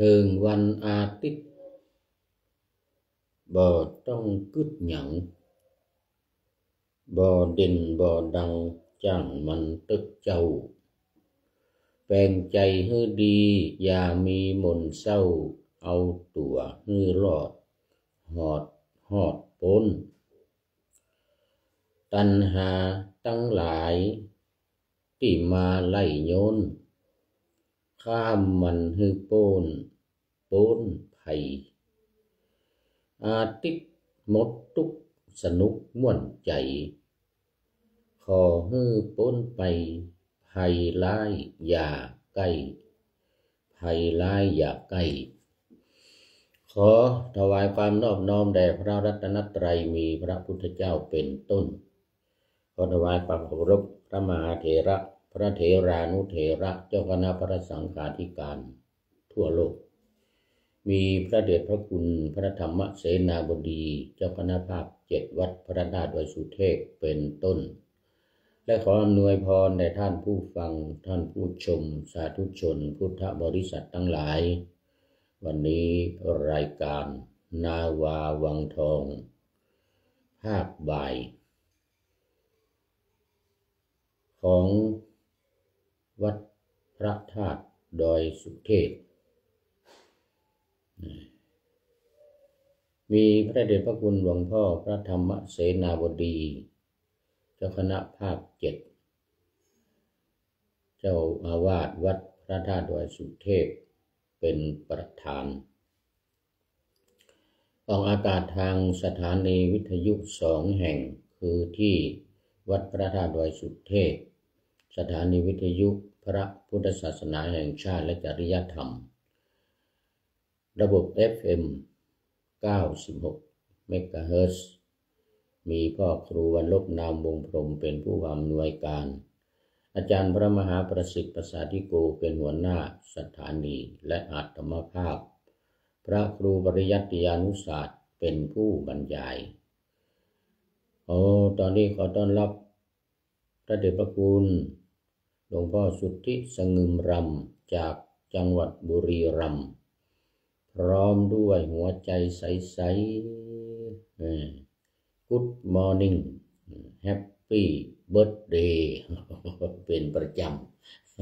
ถึงวันอาทิตย์บ่ต้องกึดหยังบ่เด่นบ่ดังจ้างมันตึกเจ้าแปลงใจให้ดีอย่ามีมนเศร้าเอาตัวให้รอดหอดพ้นตัณหาตั้งหลายที่มาไล่โยนข้ามมันให้พ้นภัยอาทิตย์หมดทุกสนุกม่วนใจขอให้พ้นไปภัยร้ายอย่าใกล้ภัยร้ายอย่าใกล้ขอถวายความนอบน้อมแด่พระรัตนตรัยมีพระพุทธเจ้าเป็นต้นขอถวายความเคารพพระมหาเถระพระเถรานุเถระเจ้าคณะพระสังฆาธิการทั่วโลกมีพระเดชพระคุณพระธรรมเสนาบดีเจ้าคณะภาค7วัดพระธาตุดอยสุเทพเป็นต้นและขออำนวยพรแด่ท่านผู้ฟังท่านผู้ชมสาธุชนพุทธบริษัททั้งหลายวันนี้รายการนาวาวังทองภาคบ่ายของวัดพระธาตุดอยสุเทพมีพระเดชพระคุณหลวงพ่อพระธรรมเสนาบดีเจ้าคณะภาค7เจ้าอาวาสวัดพระธาตุดอยสุเทพเป็นประธานออกอากาศทางสถานีวิทยุ2แห่งคือที่วัดพระธาตุดอยสุเทพสถานีวิทยุพระพุทธศาสนาแห่งชาติและจริยธรรมระบบ FM 96 เมกะเฮิรตซ์มีพ่อครูวันลบนามวงพรหมเป็นผู้อำนวยการอาจารย์พระมหาประสิทธิ์ประสาธิโกเป็นหัวหน้าสถานีและอาตมภาพพระครูปริยัติยานุศาสตร์เป็นผู้บรรยายตอนนี้ขอต้อนรับพระเดชพระคุณหลวงพ่อสุทธิสงึมรำจากจังหวัดบุรีรัมย์พร้อมด้วยหัวใจใสๆGood morning Happy Birthday เป็นประจ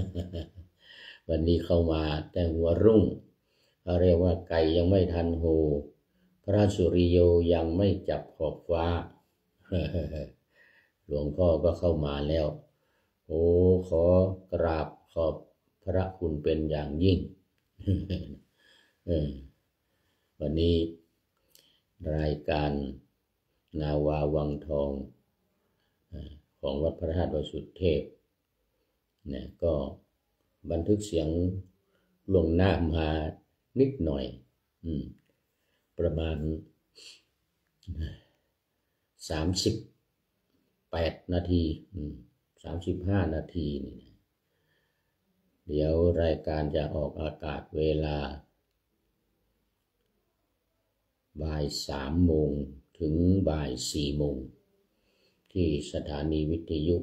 ำวันนี้เข้ามาแต่หัวรุ่งเขาเรียกว่าไก่ยังไม่ทันโหพระสุริโยยังไม่จับขอบฟ้าหลวงพ่อก็เข้ามาแล้วขอกราบขอบพระคุณเป็นอย่างยิ่งวันนี้รายการนาวาวังทองของวัดพระธาตุดอยสุเทพเนี่ยก็บันทึกเสียงล่วงหน้ามานิดหน่อยประมาณ38 นาที35 นาทีนี่เดี๋ยวรายการจะออกอากาศเวลาบ่าย 3 โมงถึงบ่าย 4 โมงที่สถานีวิทยุ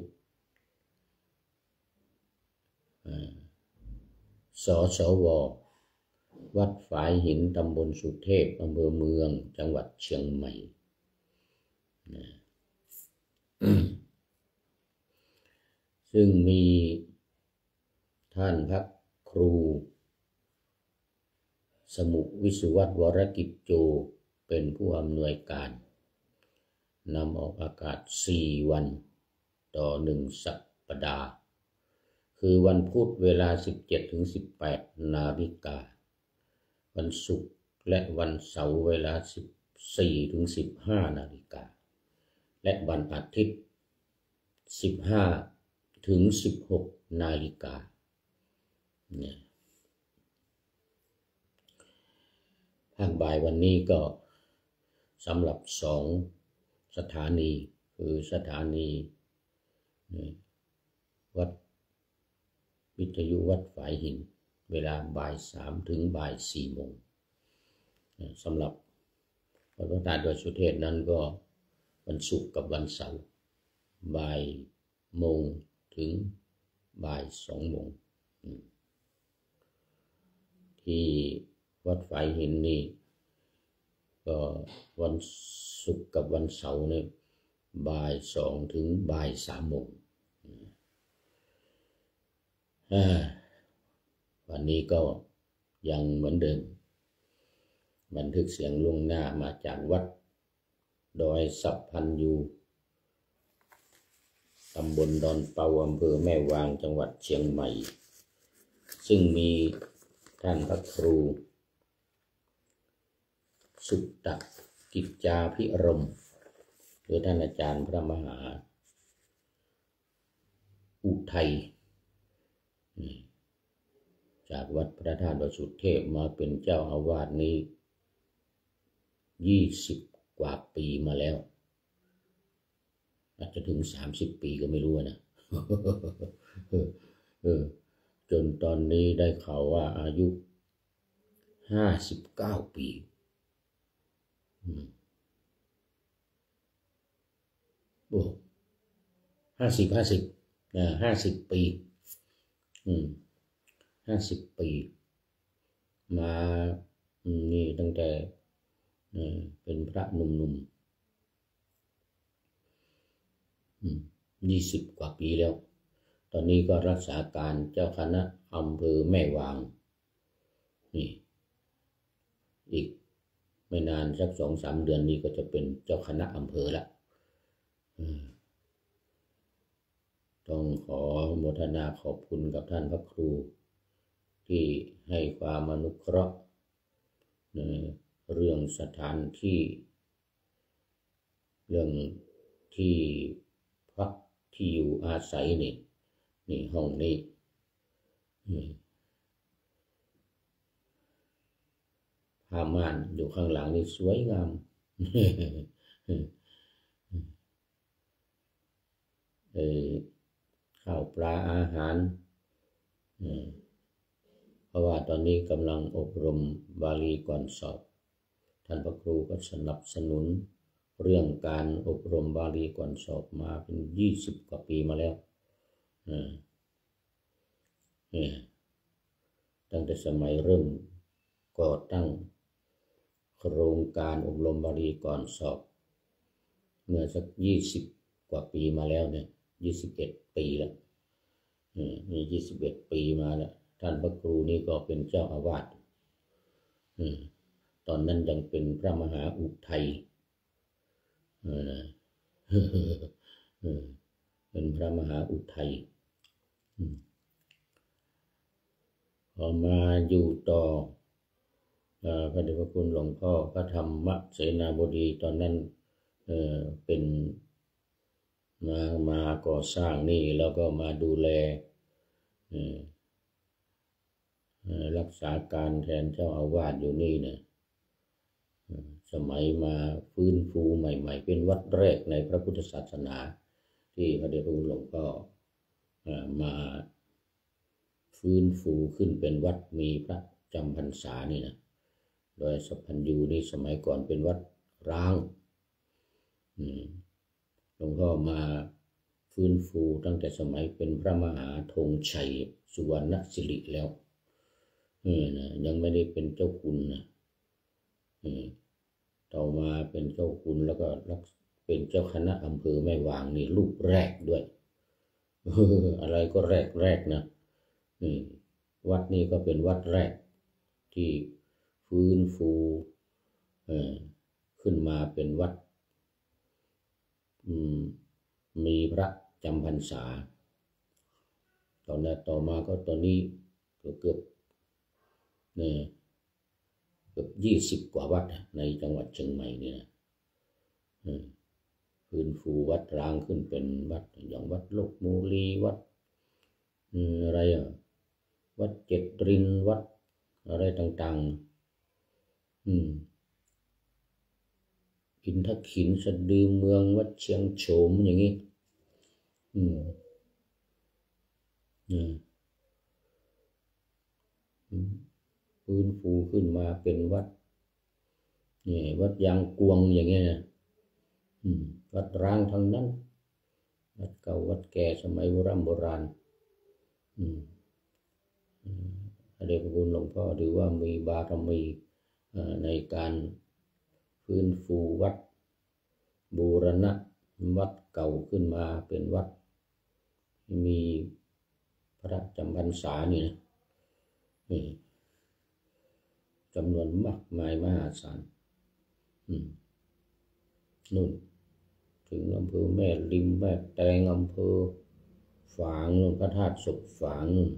สสว.วัดฝายหินตำบลสุเทพอำเภอเมืองจังหวัดเชียงใหม่ซึ่งมีท่านพระครูสมุวิสุวัตรวรกิจโจเป็นผู้อำนวยการนำออกอากาศ4 วันต่อ1 สัปดาห์คือวันพุธเวลา 17-18 นาฬิกาวันศุกร์และวันเสาร์เวลา 14-15 นาฬิกาและวันอาทิตย์ 15-16 นาฬิกาเนี่ยภาคบ่ายวันนี้ก็สำหรับ2 สถานีคือสถานีวัดวิทยุวัดฝายหินเวลาบ่าย 3 ถึงบ่าย 4 โมงสำหรับวัดพระธาตุดอยสุเทพนั้นก็วันศุกร์กับวันเสาร์บ่ายโมงถึงบ่าย 2 โมงที่ วัดฝายหินนี่ก็วันศุกร์กับวันเสาร์เนี่ยบ่าย 2 ถึงบ่าย 3 โมงวันนี้ก็ยังเหมือนเดิมบันทึกเสียงล่วงหน้ามาจากวัดดอยสัพพันยูตำบลดอนเปาอำเภอแม่วางจังหวัดเชียงใหม่ซึ่งมีท่านพระครูสุตตกิจจาภิรมย์หรือท่านอาจารย์พระมหาอุทัยจากวัดพระธาตุวสุเทพมาเป็นเจ้าอาวาสนี้20 กว่าปีมาแล้วอาจจะถึง30 ปีก็ไม่รู้นะ จนตอนนี้ได้ข่าวว่าอายุ59 ปีโอ้50 ปี50 ปีมานี่ตั้งแต่เป็นพระหนุ่ม20 กว่าปีแล้วตอนนี้ก็รักษาการเจ้าคณะอำเภอแม่วางนี่อีกไม่นานสัก 2-3 เดือนนี้ก็จะเป็นเจ้าคณะอำเภอละต้องขอโมทนาขอบคุณกับท่านพระครูที่ให้ความอนุเคราะห์ในเรื่องสถานที่เรื่องที่พักที่อยู่อาศัยนี่ห้องนี้ผ้าม่านอยู่ข้างหลังนี่สวยงามข้าวปลาอาหารเพราะว่าตอนนี้กำลังอบรมบาลีก่อนสอบท่านพระครูก็สนับสนุนเรื่องการอบรมบาลีก่อนสอบมาเป็น20 กว่าปีมาแล้วตั้งแต่สมัยเริ่มก่อตั้งโครงการอบรมบาลีก่อนสอบเมื่อสัก20 กว่าปีมาแล้วเนี่ย21 ปีแล้วนี่21 ปีมาแล้วท่านพระครูนี่ก็เป็นเจ้าอาวาสตอนนั้นยังเป็นพระมหาอุทัยเป็นพระมหาอุทัยพอมาอยู่ต่อพระเดชพระคุณหลวงพ่อพระธรรมเสนาบดีตอนนั้นเป็นมาก่อสร้างนี่แล้วก็มาดูแลรักษาการแทนเจ้าอาวาสอยู่นี่เนี่ยสมัยมาฟื้นฟูใหม่ๆเป็นวัดแรกในพระพุทธศาสนาที่พระเดชพระคุณหลวงพ่อมาฟื้นฟูขึ้นเป็นวัดมีพระจำพรรษานี่นะโดยสัพพัญญูนี่สมัยก่อนเป็นวัดร้างหลวงพ่อมาฟื้นฟูตั้งแต่สมัยเป็นพระมหาธงชัยสุวรรณสิริแล้วยังไม่ได้เป็นเจ้าคุณนะต่อมาเป็นเจ้าคุณแล้วก็เป็นเจ้าคณะอำเภอแม่วางนี่รูปแรกด้วยอะไรก็แรกนะวัดนี้ก็เป็นวัดแรกที่ฟื้นฟูขึ้นมาเป็นวัดมีพระจำพรรษาต่อมาก็ตอนนี้เกือบ20 กว่าวัดในจังหวัดเชียงใหม่นี่นะฟื้นฟูวัดร้างขึ้นเป็นวัดอย่างวัดโลกมูลีวัดอะไรวัดเจ็ดรินวัดอะไรต่างๆอินทขินสะดือเมืองวัดเชียงโฉมอย่างนี้ฟื้นฟูขึ้นมาเป็นวัดนี่วัดยางกวงอย่างเงี้ยนะวัดร้างทั้งนั้นวัดเก่าวัดแก่สมัยโบราณ เดชพระคุณหลวงพ่อถือว่ามีบารมีในการฟื้นฟูวัดบูรณะวัดเก่าขึ้นมาเป็นวัดมีพระจำพรรษานี่นะจำนวนมากมายมหาศาลนู่นถึงอำเภอแม่ริมแม่แตงอำเภอฝางนู่นพระธาตุศพฝางนู่น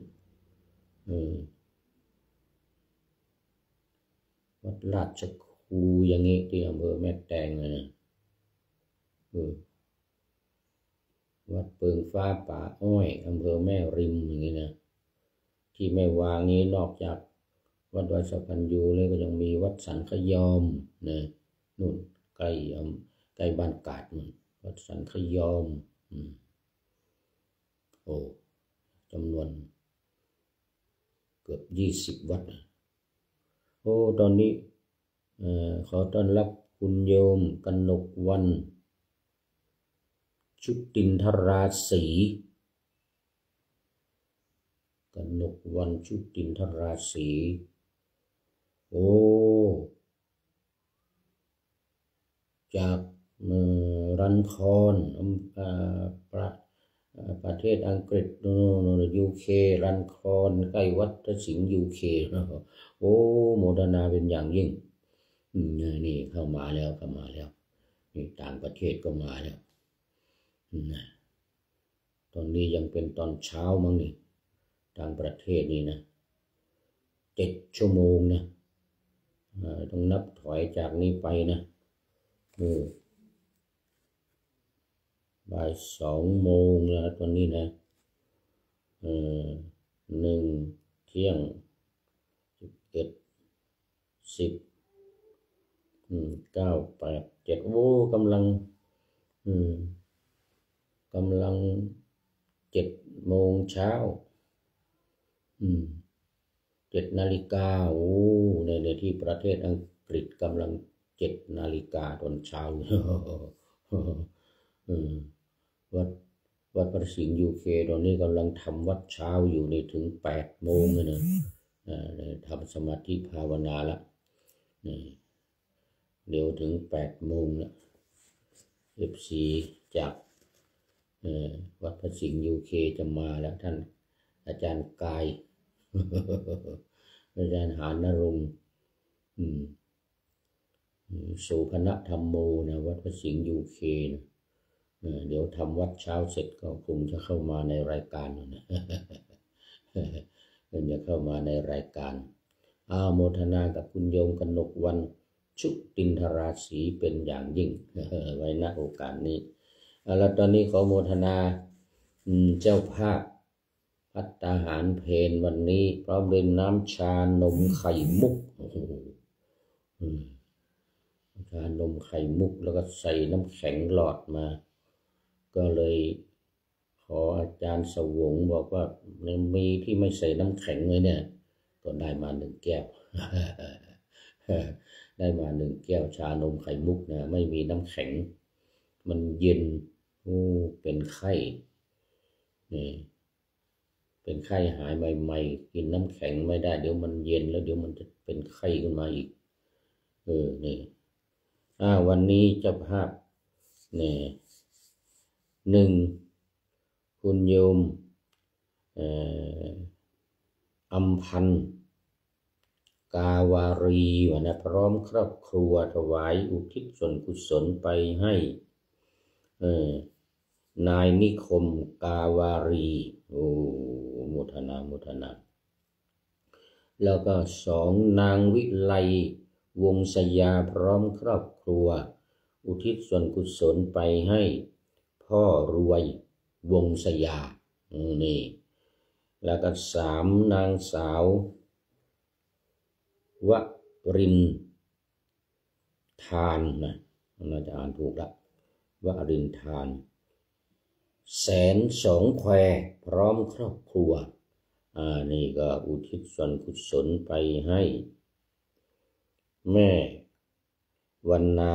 วัดราชครูอย่างงี้ที่อำเภอแม่แตงเลยนะวัดเปิงฟ้าป่าอ้อยอำเภอแม่ริมอย่างนี้นะที่แม่วางนี้นอกจากวัดดอยสะพันยูแล้วก็ยังมีวัดสันขยอมนะนู่นใกล้บ้านกาดนู่นวัดสันขยอมโอ้จำนวนเกือบ20 วัดโอ้ตอนนี้ขอต้อนรับคุณโยมกนกวรรณชุตินทราศรีกนกวรรณชุตินทราศรีโอ้จากรันคอนประเทศอังกฤษUK รันคอนใกล้วัดพระสิงห์ UK โอ้โมทนาเป็นอย่างยิ่งนี่เข้ามาแล้วนี่ต่างประเทศก็มาแล้วตอนนี้ยังเป็นตอนเช้ามั้งนี่ต่างประเทศนี่นะ7 ชั่วโมงนะต้องนับถอยจากนี้ไปนะบ่าย2 โมงแล้วตอนนี้นะ1 เที่ยง 11 10 9 8 7โอ้กำลัง7 โมงเช้า7 นาฬิกาโอ้ในที่ประเทศอังกฤษกำลัง7 นาฬิกาตอนเช้าวัดพระสิงห์ UK ตอนนี้กำลังทำวัดเช้าอยู่ในถึง8 โมงเลยนะทำสมาธิภาวนาละเดี๋ยวถึง8 โมงแล้ว FC จากวัดพระสิงห์ UK จะมาแล้วท่านอาจารย์กายอาจารย์หานรงค์โสภณธรรมโมนะวัดพระสิงห์ UK นะเดี๋ยวทำวัดเช้าเสร็จก็คงจะเข้ามาในรายการนะจะเข้ามาในรายการโมทนากับคุณโยมกนกวรรณชุตินทราศรีเป็นอย่างยิ่งไว้ณโอกาสนี้แล้วตอนนี้ขอโมทนาเจ้าภาพภัตตาหารเพลวันนี้พร้อมด้วยน้ำชานมไข่มุกชานมไข่มุกแล้วก็ใส่น้ำแข็งหลอดมาก็เลยขออาจารย์สวงบอกว่ามีที่ไม่ใส่น้ำแข็งเลยเนี่ยก็ได้มา1 แก้วได้มา1 แก้วชานมไข่มุกนะไม่มีน้ำแข็งมันเย็นเป็นไข้นี่เป็นไข้หายใหม่ๆกินน้ำแข็งไม่ได้เดี๋ยวมันเย็นแล้วเดี๋ยวมันจะเป็นไข้ขึ้นมาอีกนี่วันนี้เจ้าภาพนี่1คุณโยมอัมพันธ์กาวารีนะพร้อมครอบครัวถวายอุทิศส่วนกุศลไปให้นายนิคมกาวารีโอ้โมทนาแล้วก็2นางวิไลวงศยาพร้อมครอบครัวอุทิศส่วนกุศลไปให้พ่อรวยวงศยานี่แล้วก็3นางสาววรินทานนะน่าจะอ่านถูกละวรินทาน102 แควพร้อมครอบครัวนี่ก็อุทิศส่วนกุศลไปให้แม่วรรณา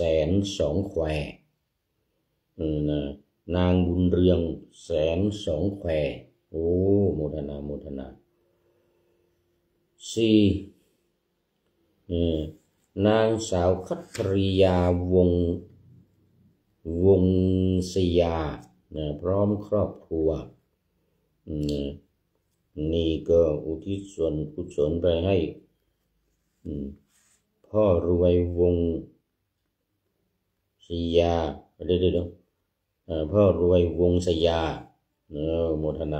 102 แคว นางบุญเรือง102 แควโอ้โมทนา สี่นางสาวคัตริยาวงศยาพร้อมครอบครัวนี่ก็อุทิศส่วนกุศลไปให้พ่อรวยวงศยาเดี๋ยวพ่อรวยวงศยาโมทน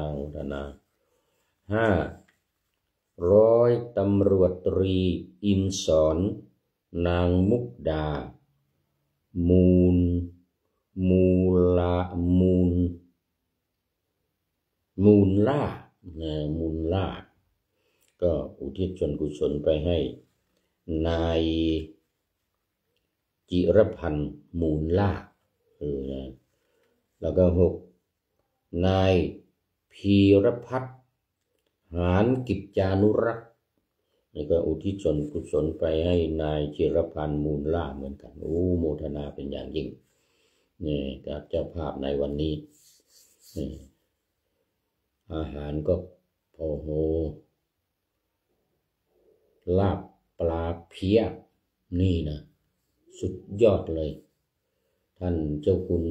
าห้าร้อยตำรวจตรีอินสอนนางมุกดามูลล่าก็อุทิศส่วนกุศลไปให้นายจิรพันธ์มูลล่าแล้วก็หกนายพีรพัฒน์หานกิจจานุรักษ์นี่ก็อุทิศส่วนกุศลไปให้นายจิรพันธ์มูลล่าเหมือนกันโมทนาเป็นอย่างยิ่งนี่กับเจ้าภาพในวันนี้อาหารก็โอ้โหลาบปลาเพี้ยนี่นะสุดยอดเลยท่านเจ้าคุณ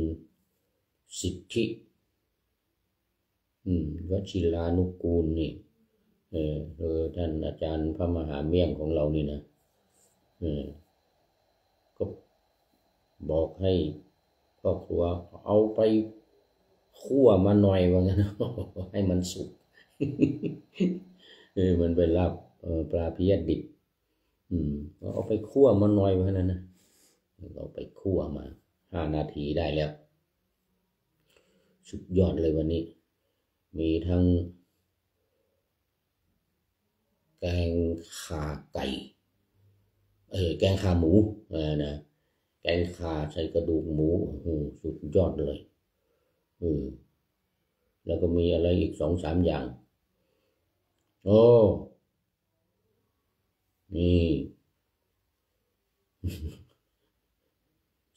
สิทธิวชิรานุกูลนี่ท่านอาจารย์พระมหาเมี่ยงของเรานี่นะก็บอกให้ครอบครัวเอาไปคั่วมาหน่อยว่างั้นให้มันสุกมันไปลาบปลาเพี้ยดิบเอาไปคั่วมาหน่อยว่างั้นนะเราไปคั่วมา5 นาทีได้แล้วสุดยอดเลยวันนี้มีทั้งแกงข่าไก่แกงข่าหมูนะแกงข่าใส่กระดูกหมูสุดยอดเลยแล้วก็มีอะไรอีก2-3 อย่างนี่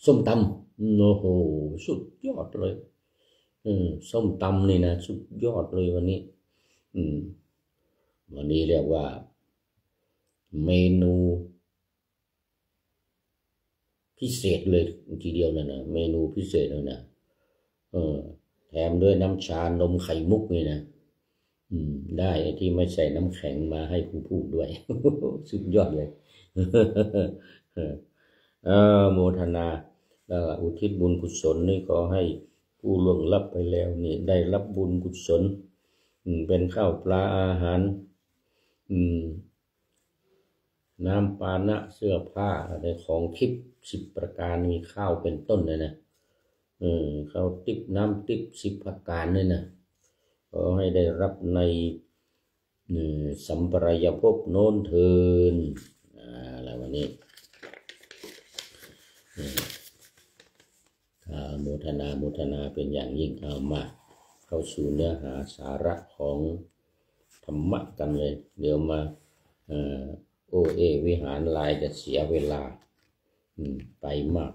ส้มตำโอ้โหสุดยอดเลยส้มตำนี่นะสุดยอดเลยวันนี้วันนี้เรียกว่าเมนูพิเศษเลยทีเดียวนะเมนูพิเศษเลยนะแถมด้วยน้ำชานมไข่มุกนี่นะได้ที่ไม่ใส่น้ำแข็งมาให้ผู้พูดด้วย สุดยอดเลย โมทนาอุทิศบุญกุศลนี่ขอให้ผู้ล่วงลับไปแล้วนี่ได้รับบุญกุศลเป็นข้าวปลาอาหารน้ำปานะเสื้อผ้าในของทิพย์10 ประการมีข้าวเป็นต้นเลยนะข้าวทิพย์น้ำทิพย์10 ประการเลยนะขอให้ได้รับในสัมปรายภพโน้นเทินอะไรวันนี้โมทนาเป็นอย่างยิ่งเอามาเข้าสู่เนื้อหาสาระของธรรมะกันเลยเดี๋ยวมาวิหารลายจะเสียเวลาไปมาก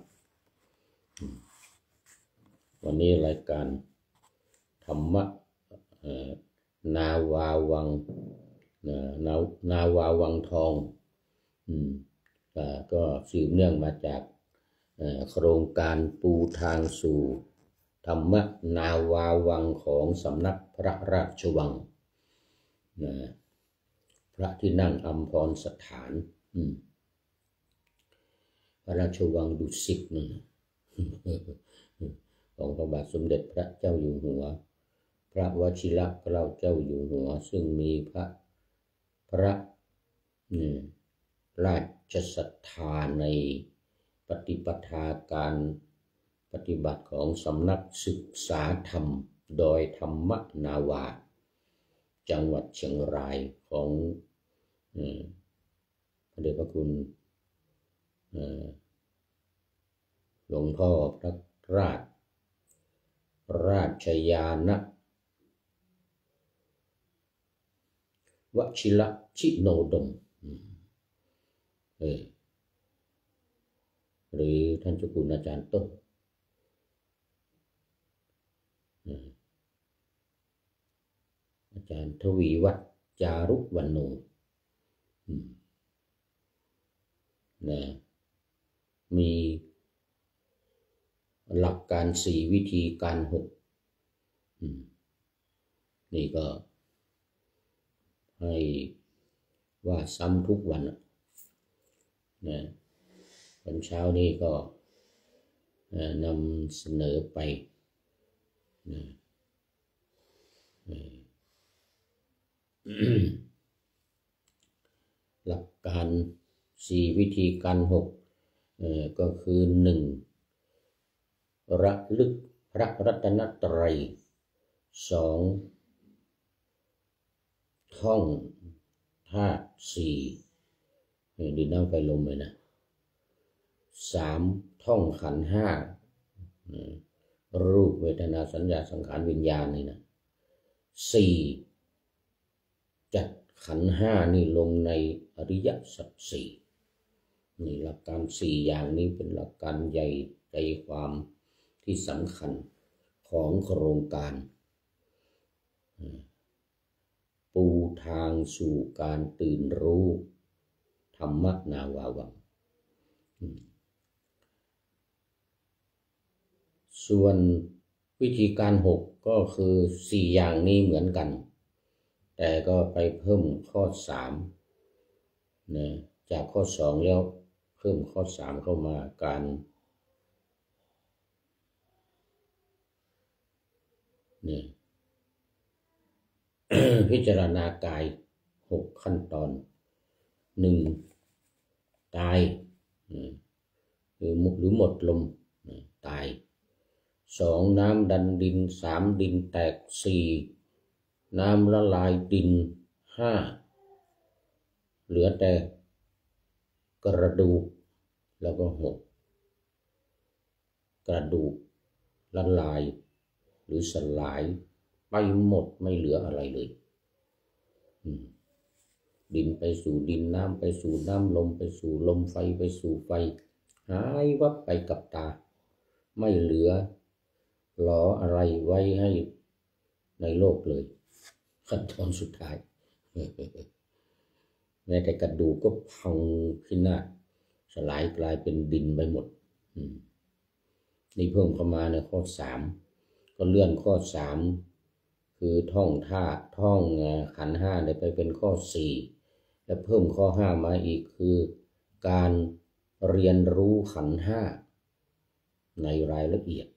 วันนี้รายการธรรมะนาวาวังทองก็สืบเนื่องมาจากโครงการปูทางสู่ธรรมนาวาวังของสำนักพระราชวังพระที่นั่งอัมพรสถานพระราชวังดุสิตนั่นของพระบาทสมเด็จพระเจ้าอยู่หัวพระวชิรเกล้าเจ้าอยู่หัวซึ่งมีพระราชศรัทธาในปฏิปทาการปฏิบัติของสำนักศึกษาธรรมโดยธรรมนาวาจังหวัดเชียงรายของพระเดชพระคุณหลวงพ่อพระราชยานะวชิระชิโนดมหรือท่านเจ้าคุณอาจารย์ต้นอาจารย์ทวีวัฒน์จารุวรรณโน นะมีหลักการ4วิธีการ6นี่ก็ให้ว่าซ้ำทุกวันนะวันเช้านี้ก็นำเสนอไปนะหลักการ4วิธีการ6ก็คือ1ระลึกพระรัตนตรัย2ท่องธาตุ4ดินน้ำไฟลมเลยนะ3ท่องขันธ์5รูปเวทนาสัญญาสังขารวิญญาณนี่นะ4จัดขันธ์5นี่ลงในอริยสัจ4นี่หลักการ4อย่างนี้เป็นหลักการใหญ่ใจความที่สำคัญของโครงการปูทางสู่การตื่นรู้ธรรมนาวาวังส่วนวิธีการ6ก็คือ4อย่างนี้เหมือนกันแต่ก็ไปเพิ่มข้อ3นะจากข้อ2แล้วเพิ่มข้อ3เข้ามาการนี่ พิจารณากาย6ขั้นตอน1ตายหรือหมดลมตาย2น้ำดันดิน3ดินแตก4น้ำละลายดิน5เหลือแต่กระดูกแล้วก็6กระดูกละลายหรือสลายไปหมดไม่เหลืออะไรเลยดินไปสู่ดินน้ำไปสู่น้ำลมไปสู่ลมไฟไปสู่ไฟหายวับไปกับตาไม่เหลือหลออะไรไว้ให้ในโลกเลยขั้นตอนสุดท้ายแม้แต่กระดูกก็พังพินาศสลายกลายเป็นดินไปหมดนี่เพิ่มเข้ามาในข้อ3ก็เลื่อนข้อ3คือท่องธาตุท่องขันธ์5ได้ไปเป็นข้อ4และเพิ่มข้อ5มาอีกคือการเรียนรู้ขันธ์5ในรายละเอียด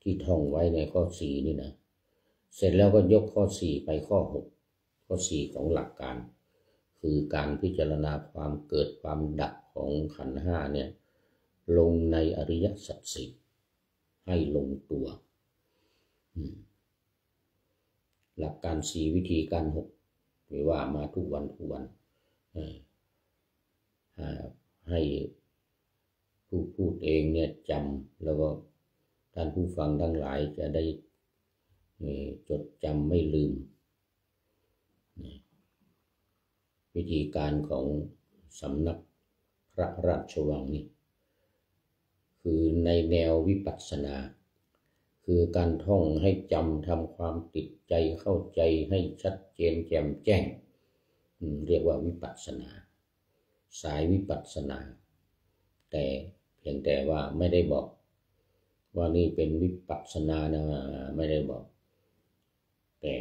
ที่ท่องไว้ในข้อ4นี่นะเสร็จแล้วก็ยกข้อ4ไปข้อ6ข้อ4ของหลักการคือการพิจารณาความเกิดความดับของขันธ์5เนี่ยลงในอริยสัจ4ให้ลงตัวหลักการ4วิธีการ6หรือว่ามาทุกวันให้ผู้พูดเองเนี่ยจำแล้วก็ท่านผู้ฟังทั้งหลายจะได้จดจำไม่ลืมวิธีการของสำนักพระราชวังนี่คือในแนววิปัสสนาคือการท่องให้จำทำความติดใจเข้าใจให้ชัดเจนแจ่มแจ้งเรียกว่าวิปัสสนาสายวิปัสสนาแต่เพียงแต่ว่าไม่ได้บอกว่านี่เป็นวิปัสสนานะไม่ได้บอกแต่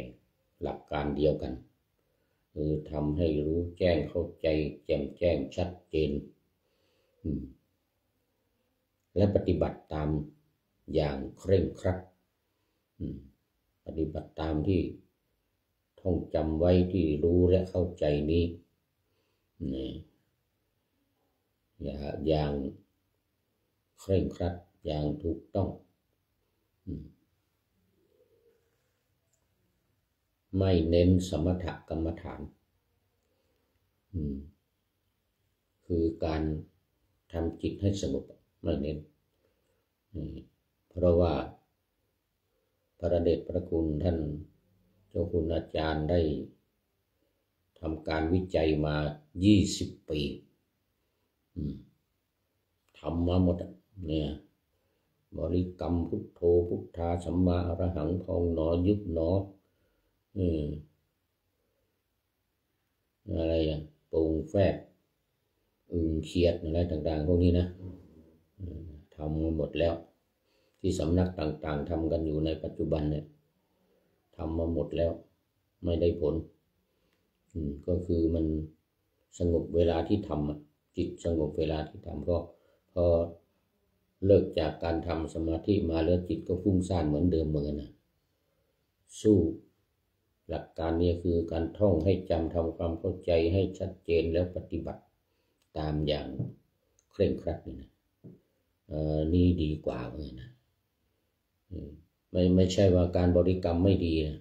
หลักการเดียวกันคือทำให้รู้แจ้งเข้าใจแจ่มแจ้งชัดเจนและปฏิบัติตามอย่างเคร่งครัดปฏิบัติตามที่ท่องจำไว้ที่รู้และเข้าใจนี้อย่างเคร่งครัดอย่างถูกต้องไม่เน้นสมถกรรมฐานคือการทำจิตให้สงบไม่เน้นเพราะว่าพระเดชพระคุณท่านเจ้าคุณอาจารย์ได้ทำการวิจัยมา20 ปีทำมาหมดเนี่ยบริกรรมพุทโธพุทธาสัมมาอรหังพองหนอยุบหนอ อะไรอย่างโป่งแฝกอึ่งเขียดอะไรต่างๆพวกนี้นะทำมาหมดแล้วที่สำนักต่างๆทำกันอยู่ในปัจจุบันเนี่ยทำมาหมดแล้วไม่ได้ผลก็คือมันสงบเวลาที่ทำจิตสงบเวลาที่ทำเพราะพอเลิกจากการทำสมาธิมาแล้วจิตก็ฟุ้งซ่านเหมือนเดิมเหมือนกันนะสู้หลักการนี้คือการท่องให้จำทำความเข้าใจให้ชัดเจนแล้วปฏิบัติตามอย่างเคร่งครัดนี่นะนี่ดีกว่าเลยนะไม่ใช่ว่าการบริกรรมไม่ดีนะ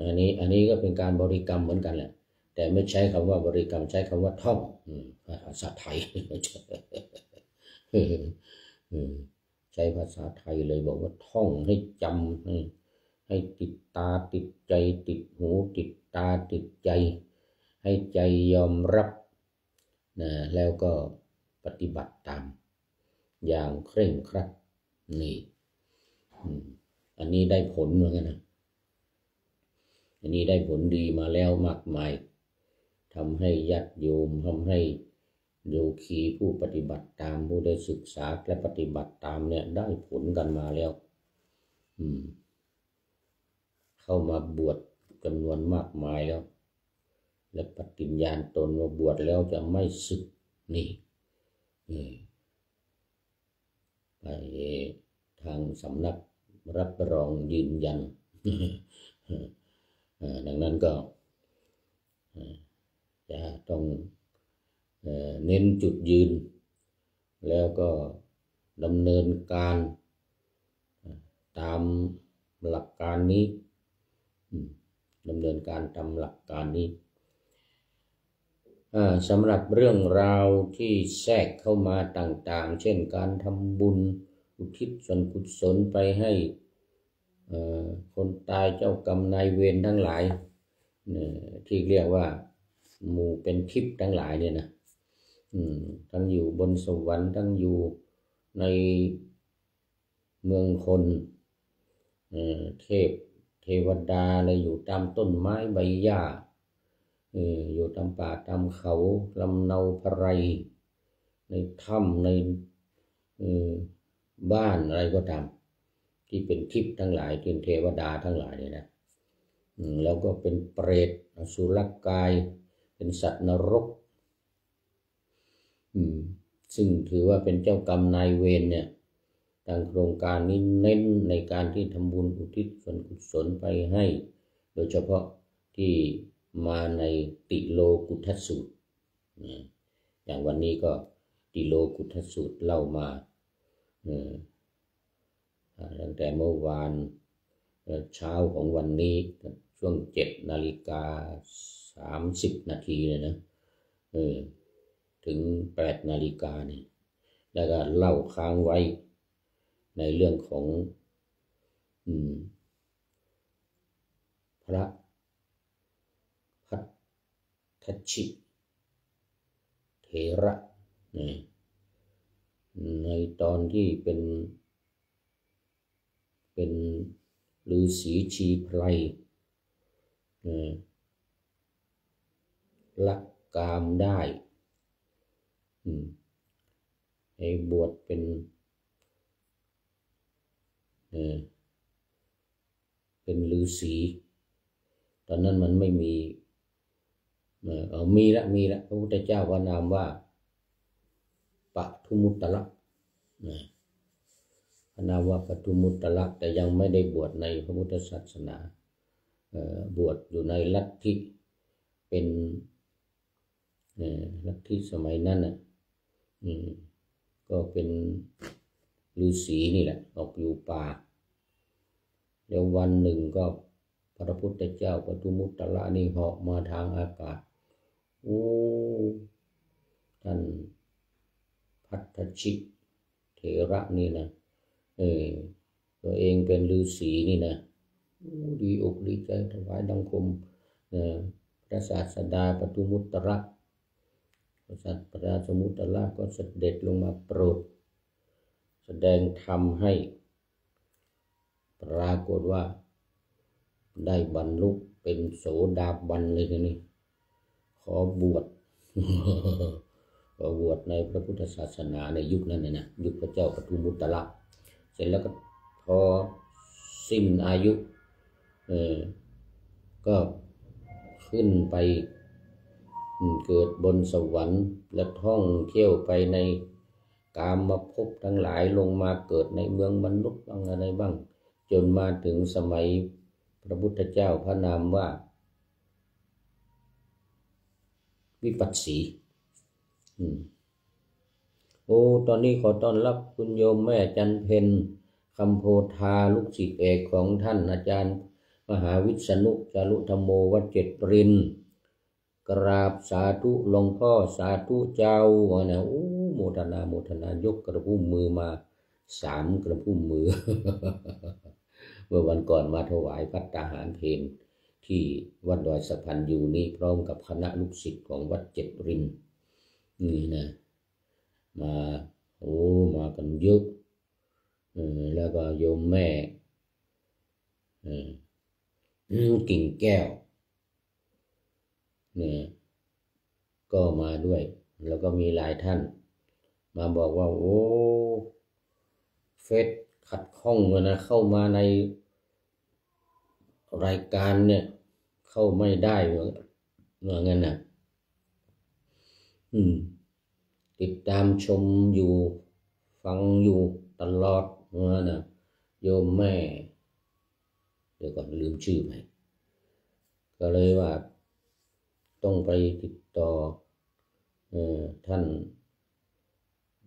อันนี้ก็เป็นการบริกรรมเหมือนกันแหละแต่ไม่ใช้คำว่าบริกรรมใช้คำว่าท่องภาษาไทยใช้ภาษาไทยเลยบอกว่าท่องให้จำให้ติดตาติดใจติดหูติดตาติดใจให้ใจยอมรับนะแล้วก็ปฏิบัติตามอย่างเคร่งครัดนี่อันนี้ได้ผลเหมือนกันนะอันนี้ได้ผลดีมาแล้วมากมายทำให้ญาติโยมทำให้โยคีผู้ปฏิบัติตามผู้ได้ศึกษาและปฏิบัติตามเนี่ยได้ผลกันมาแล้วเข้ามาบวชจำนวนมากมายแล้วและปฏิญญาณตนว่าบวชแล้วจะไม่สึกนี่ไปทางสำนักรับรองยืนยันดังนั้นก็จะต้องเน้นจุดยืนแล้วก็ดำเนินการตามหลักการนี้ดำเนินการตามหลักการนี้สำหรับเรื่องราวที่แทรกเข้ามาต่างๆเช่นการทำบุญอุทิศส่วนกุศลไปให้คนตายเจ้ากรรมนายเวรทั้งหลายที่เรียกว่าหมู่เป็นทิพย์ทั้งหลายเนี่ยนะทั้งอยู่บนสวรรค์ทั้งอยู่ในเมืองคนเทวดาอะไรอยู่ตามต้นไม้ใบหญ้าอยู่ตามป่าตามเขาลำเนาไพรในถ้ำในบ้านอะไรก็ตามที่เป็นทิพย์ทั้งหลายเป็นเทวดาทั้งหลายเนี่ยนะแล้วก็เป็นเปรตอสุรกายเป็นสัตว์นรกซึ่งถือว่าเป็นเจ้ากรรมนายเวรเนี่ยทางโครงการนี้เน้นในการที่ทำบุญอุทิศส่วนกุศลไปให้โดยเฉพาะที่มาในติโลกุทัสสูตรอย่างวันนี้ก็ติโลกุทัสสูตรเล่ามาตั้งแต่เมื่อวานเช้าของวันนี้ช่วง7:30 นาทีเลยนะถึง8 นาฬิกาเนี่ยแล้วก็เล่าค้างไว้ในเรื่องของพระพัทธชิเถระในตอนที่เป็นฤาษีชีไพรละกามได้ให้บวชเป็นฤาษีตอนนั้นมันไม่มีมีละพระพุทธเจ้าว่านามว่าปทุมุตตละพระนามว่าปทุมุตตละแต่ยังไม่ได้บวชในพระพุทธศาสนาบวชอยู่ในลัทธิเป็นลัทธิสมัยนั้นน่ะก็เป็นฤาษีนี่แหละออกอยู่ป่าแล้ววันหนึ่งก็พระพุทธเจ้าปทุมุตตละนี่เหาะมาทางอากาศท่านพัทธชิเถระนี่นะตัวเองเป็นฤาษีนี่นะดีอกดีใจถวายบังคมพระศาสดาปทุมุตตละพระศาสดาปทุมุตตละก็เสด็จลงมาโปรดแสดงธรรมให้ปรากฏว่าได้บรรลุเป็นโสดาบันเลยทีนี้ ขอบวช ขอบวชในพระพุทธศาสนาในยุคนั้นนะยุคพระเจ้าปทุมมุตตละเสร็จแล้วก็พอสิ้นอายุก็ขึ้นไปเกิดบนสวรรค์และท่องเที่ยวไปในกามภพทั้งหลายลงมาเกิดในเมืองมนุษย์บ้างอะไรบ้างจนมาถึงสมัยพระพุทธเจ้าพระนามว่าวิปัสสีตอนนี้ขอต้อนรับคุณโยมแม่จันเพ็ญคำโพธาลูกศิษย์เอกของท่านอาจารย์มหาวิษณุจารุธรรมโมวัดเจ็ดรินกราบสาธุหลวงพ่อสาธุเจ้านะโมทนายกกระพุ่มมือมา3 กระพุ่มมือ เมื่อวันก่อนมาถวายภัตตาหารเพลที่วัดดอยสะพันอยู่นี่พร้อมกับคณะลูกศิษย์ของวัดเจ็ดรินนี่นะมากันเยอะแล้วก็โยมแม่กิ่งแก้วเนี่ยก็มาด้วยแล้วก็มีหลายท่านมาบอกว่าเฟซขัดข้องนะเข้ามาในรายการเนี่ยเข้าไม่ได้เหมือนกันนะติดตามชมอยู่ฟังอยู่ตลอดนะโยมแม่เดี๋ยวก่อนลืมชื่อไปก็เลยว่าต้องไปติดต่อท่าน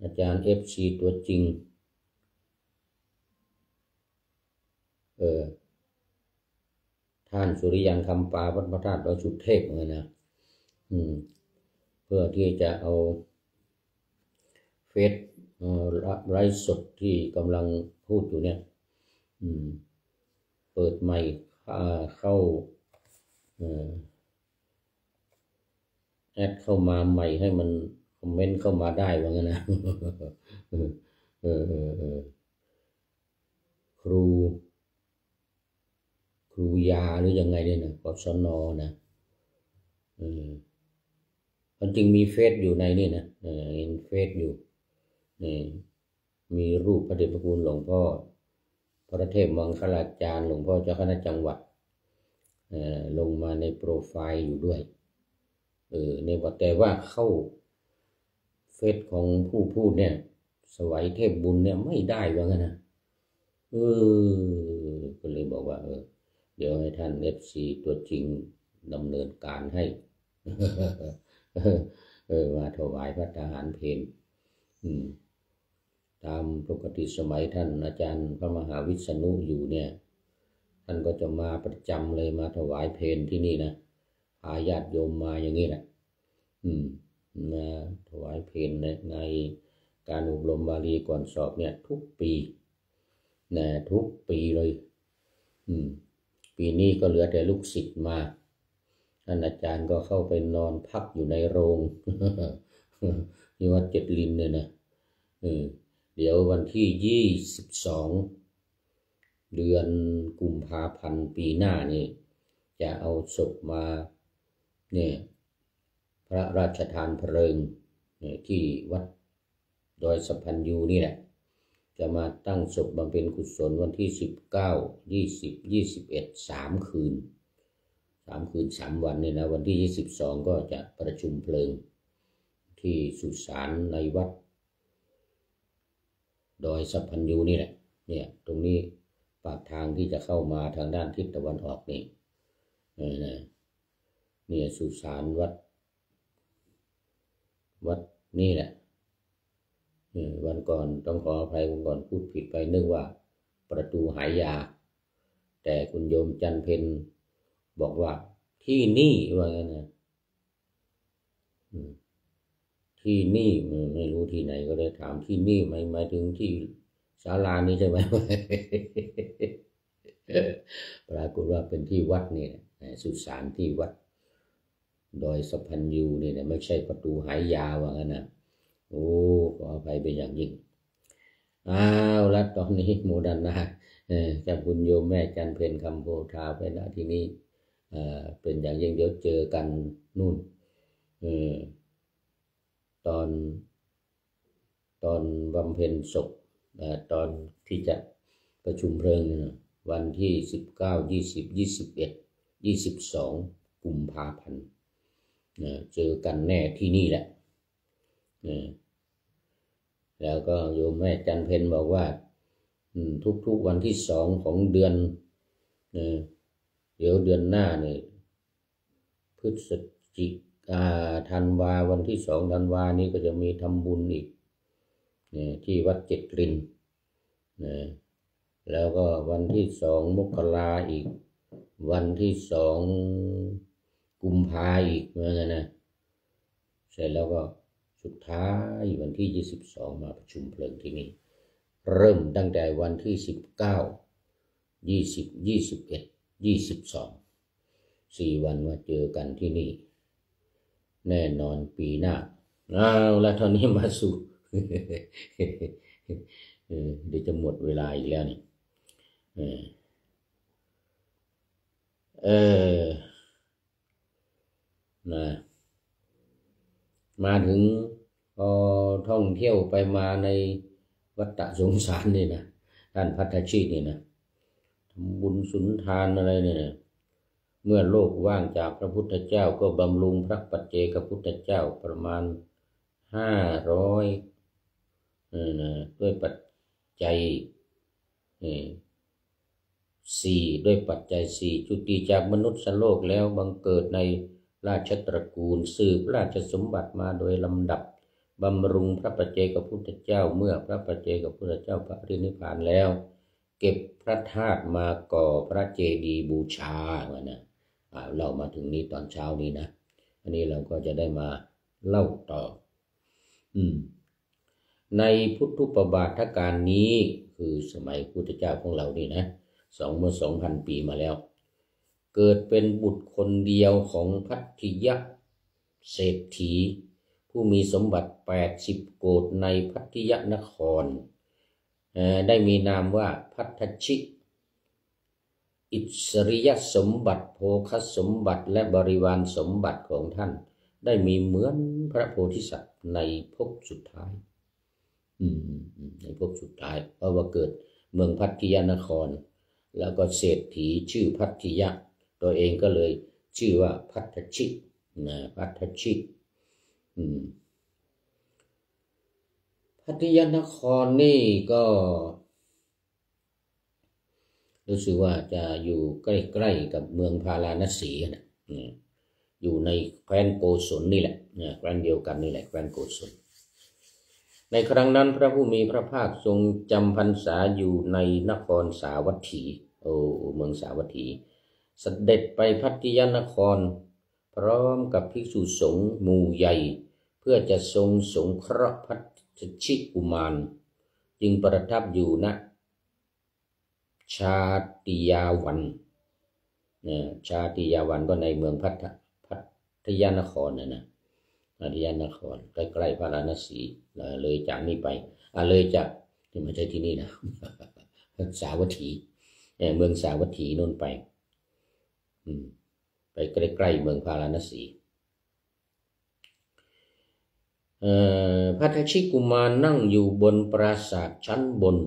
อาจารย์ FC ตัวจริงท่านสุริยันคำปาวัดพระธาตุดอยสุเทพเลยนะเพื่อที่จะเอาเฟซไลฟ์สดที่กำลังพูดอยู่เนี่ยเปิดใหม่เข้าแอดเข้ามาใหม่ให้มันคอมเมนต์เข้ามาได้ว่างั้นนะ ครูยาหรือยังไงเนี่ยนะกศนนะมันจริงมีเฟซอยู่ในนี่นะเห็นเฟซอยู่มีรูปพระเดชพระคุณหลวงพ่อพระเทพมังคลาจารย์หลวงพ่อเจ้าคณะจังหวัดลงมาในโปรไฟล์อยู่ด้วยในว่าแต่ว่าเข้าเฟซของผู้พูดเนี่ยสวัยเทพบุญเนี่ยไม่ได้ว่างั้นนะก็เลยบอกว่าเดี๋ยวให้ท่าน FC ตัวจริงดำเนินการให้ มาถวายพระทหารเพลตามปกติสมัยท่านอาจารย์พระมหาวิษณุอยู่เนี่ยท่านก็จะมาประจำเลยมาถวายเพลที่นี่นะพาญาติโยมมาอย่างนี้แหละมาถวายเพลในการอบรมบาลีก่อนสอบเนี่ยทุกปีนะทุกปีเลยปีนี้ก็เหลือแต่ลูกศิษย์มาท่านอาจารย์ก็เข้าไปนอนพักอยู่ในโรง ที่วัดเจ็ดรินเนี่ยนะเดี๋ยววันที่22 เดือนกุมภาพันธ์ปีหน้านี่จะเอาศพมาเนี่ยพระราชทานเพลิงที่วัดดอยสะพันยูนี่แหละจะมาตั้งศพบำเพ็ญกุศลวันที่19 20 21 3 คืน3 วันเนี่ยนะวันที่22ก็จะประชุมเพลิงที่สุสานในวัดดอยสะพันยูนี่แหละเนี่ยตรงนี้ปากทางที่จะเข้ามาทางด้านทิศตะวันออกนี่เนี่ยสุสานวัดนี่แหละวันก่อนต้องขออภัยวันก่อนพูดผิดไปนึกว่าประตูหายาแต่คุณโยมจันเพ็ญบอกว่าที่นี่ว่างั้นนะที่นี่ไม่รู้ที่ไหนก็เลยถามที่นี่หมายถึงที่ศาลานี้ใช่ไหม ปรากฏว่าเป็นที่วัดนี่สุสานที่วัดดอยสะพันยูนี่นะไม่ใช่ประตูหายยาว่างั้นนะขออภัยเป็นอย่างยิ่งแล้วตอนนี้โมดันนะจากคุณโยมแม่จันเพ็ญคำโพธาไปณที่นี้เป็นอย่างยิ่งเดี๋ยวเจอกันนู่น เออตอนตอนบำเพ็ญศพตอนที่จะประชุมเพลิงวันที่19 20 21 22กุมภาพันธ์เจอกันแน่ที่นี่แหละแล้วก็โยมแม่จันเพ็ญบอกว่าทุกวันที่2ของเดือนเดี๋ยวเดือนหน้าเนี่ยพฤศจิกาธันวาวันที่2ธันวานี้ก็จะมีทำบุญอีกที่วัดเจ็ดกลิ่นแล้วก็วันที่2 มกราอีกวันที่2 กุมภาอีกเหมือนกันนะเสร็จแล้วก็สุดท้ายวันที่22มาประชุมเพลิงที่นี่เริ่มตั้งแต่วันที่19 20 21 22 4 วันมาเจอกันที่นี่แน่นอนปีหน้าแล้วตอนนี้มาสู่ เดี๋ยวจะหมดเวลาอีกแล้วนี่นะมาถึงพอท่องเที่ยวไปมาในวัฏสงสารนี่นะท่านพัทธชีตนี่นะทำบุญสุนทานอะไรเนี่ยนะเมื่อโลกว่างจากพระพุทธเจ้าก็บำรุงพระปัจเจกพุทธเจ้าประมาณ500ด้วยปัจจัย4ด้วยปัจจัย4จุติจากมนุษย์โลกแล้วบังเกิดในราชตระกูลสืบราชสมบัติมาโดยลำดับบำรุงพระปัจเจกพุทธเจ้าเมื่อพระปัจเจกพุทธเจ้าปรินิพพานแล้วเก็บพระธาตุมาก่อพระเจดีย์บูชานะเรามาถึงนี้ตอนเช้านี้นะอันนี้เราก็จะได้มาเล่าต่อในพุทธุปบาทการนี้คือสมัยพุทธเจ้าของเรานี่นะเมื่อ 2,000 ปีมาแล้วเกิดเป็นบุตรคนเดียวของพัทธิยะเศรษฐีผู้มีสมบัติ80 โกฏในพัทธิยนครได้มีนามว่าพัทธชิอิสริยสมบัติโภคสมบัติและบริวารสมบัติของท่านได้มีเหมือนพระโพธิสัตว์ในภพสุดท้ายในภพสุดท้ายเพราะว่าเกิดเมืองพัทธิยนครแล้วก็เศรษฐีชื่อพัทธิยะตัวเองก็เลยชื่อว่าพัทธชินะพัทธชิพัทธิยนครนี่ก็รู้สึกว่าจะอยู่ใกล้ๆกับเมืองพาราณสีนะอยู่ในแคว้นโกศลนี่แหละแคว้นเดียวกันนี่แหละแคว้นโกศลในครั้งนั้นพระผู้มีพระภาคทรงจำพรรษาอยู่ในนครสาวัตถีเมืองสาวัตถีเสด็จไปพัทธิยนครพร้อมกับภิกษุสงฆ์หมู่ใหญ่เพื่อจะทรงสงเคราะห์พัทชิกุมารจึงประทับอยู่ณชาติยาวันชาติยาวันก็ในเมืองพัทยนครนะพัทยนครใกล้ๆพาราณสีเลยจากนี้ไปเลยจากที่ไม่ใช่ที่นี่นะสาวัตถีเมืองสาวัตถีโน่นไปใกล้ๆเมืองพาราณสีพัทชิกุมารนั่งอยู่บนปราสาทชั้นบน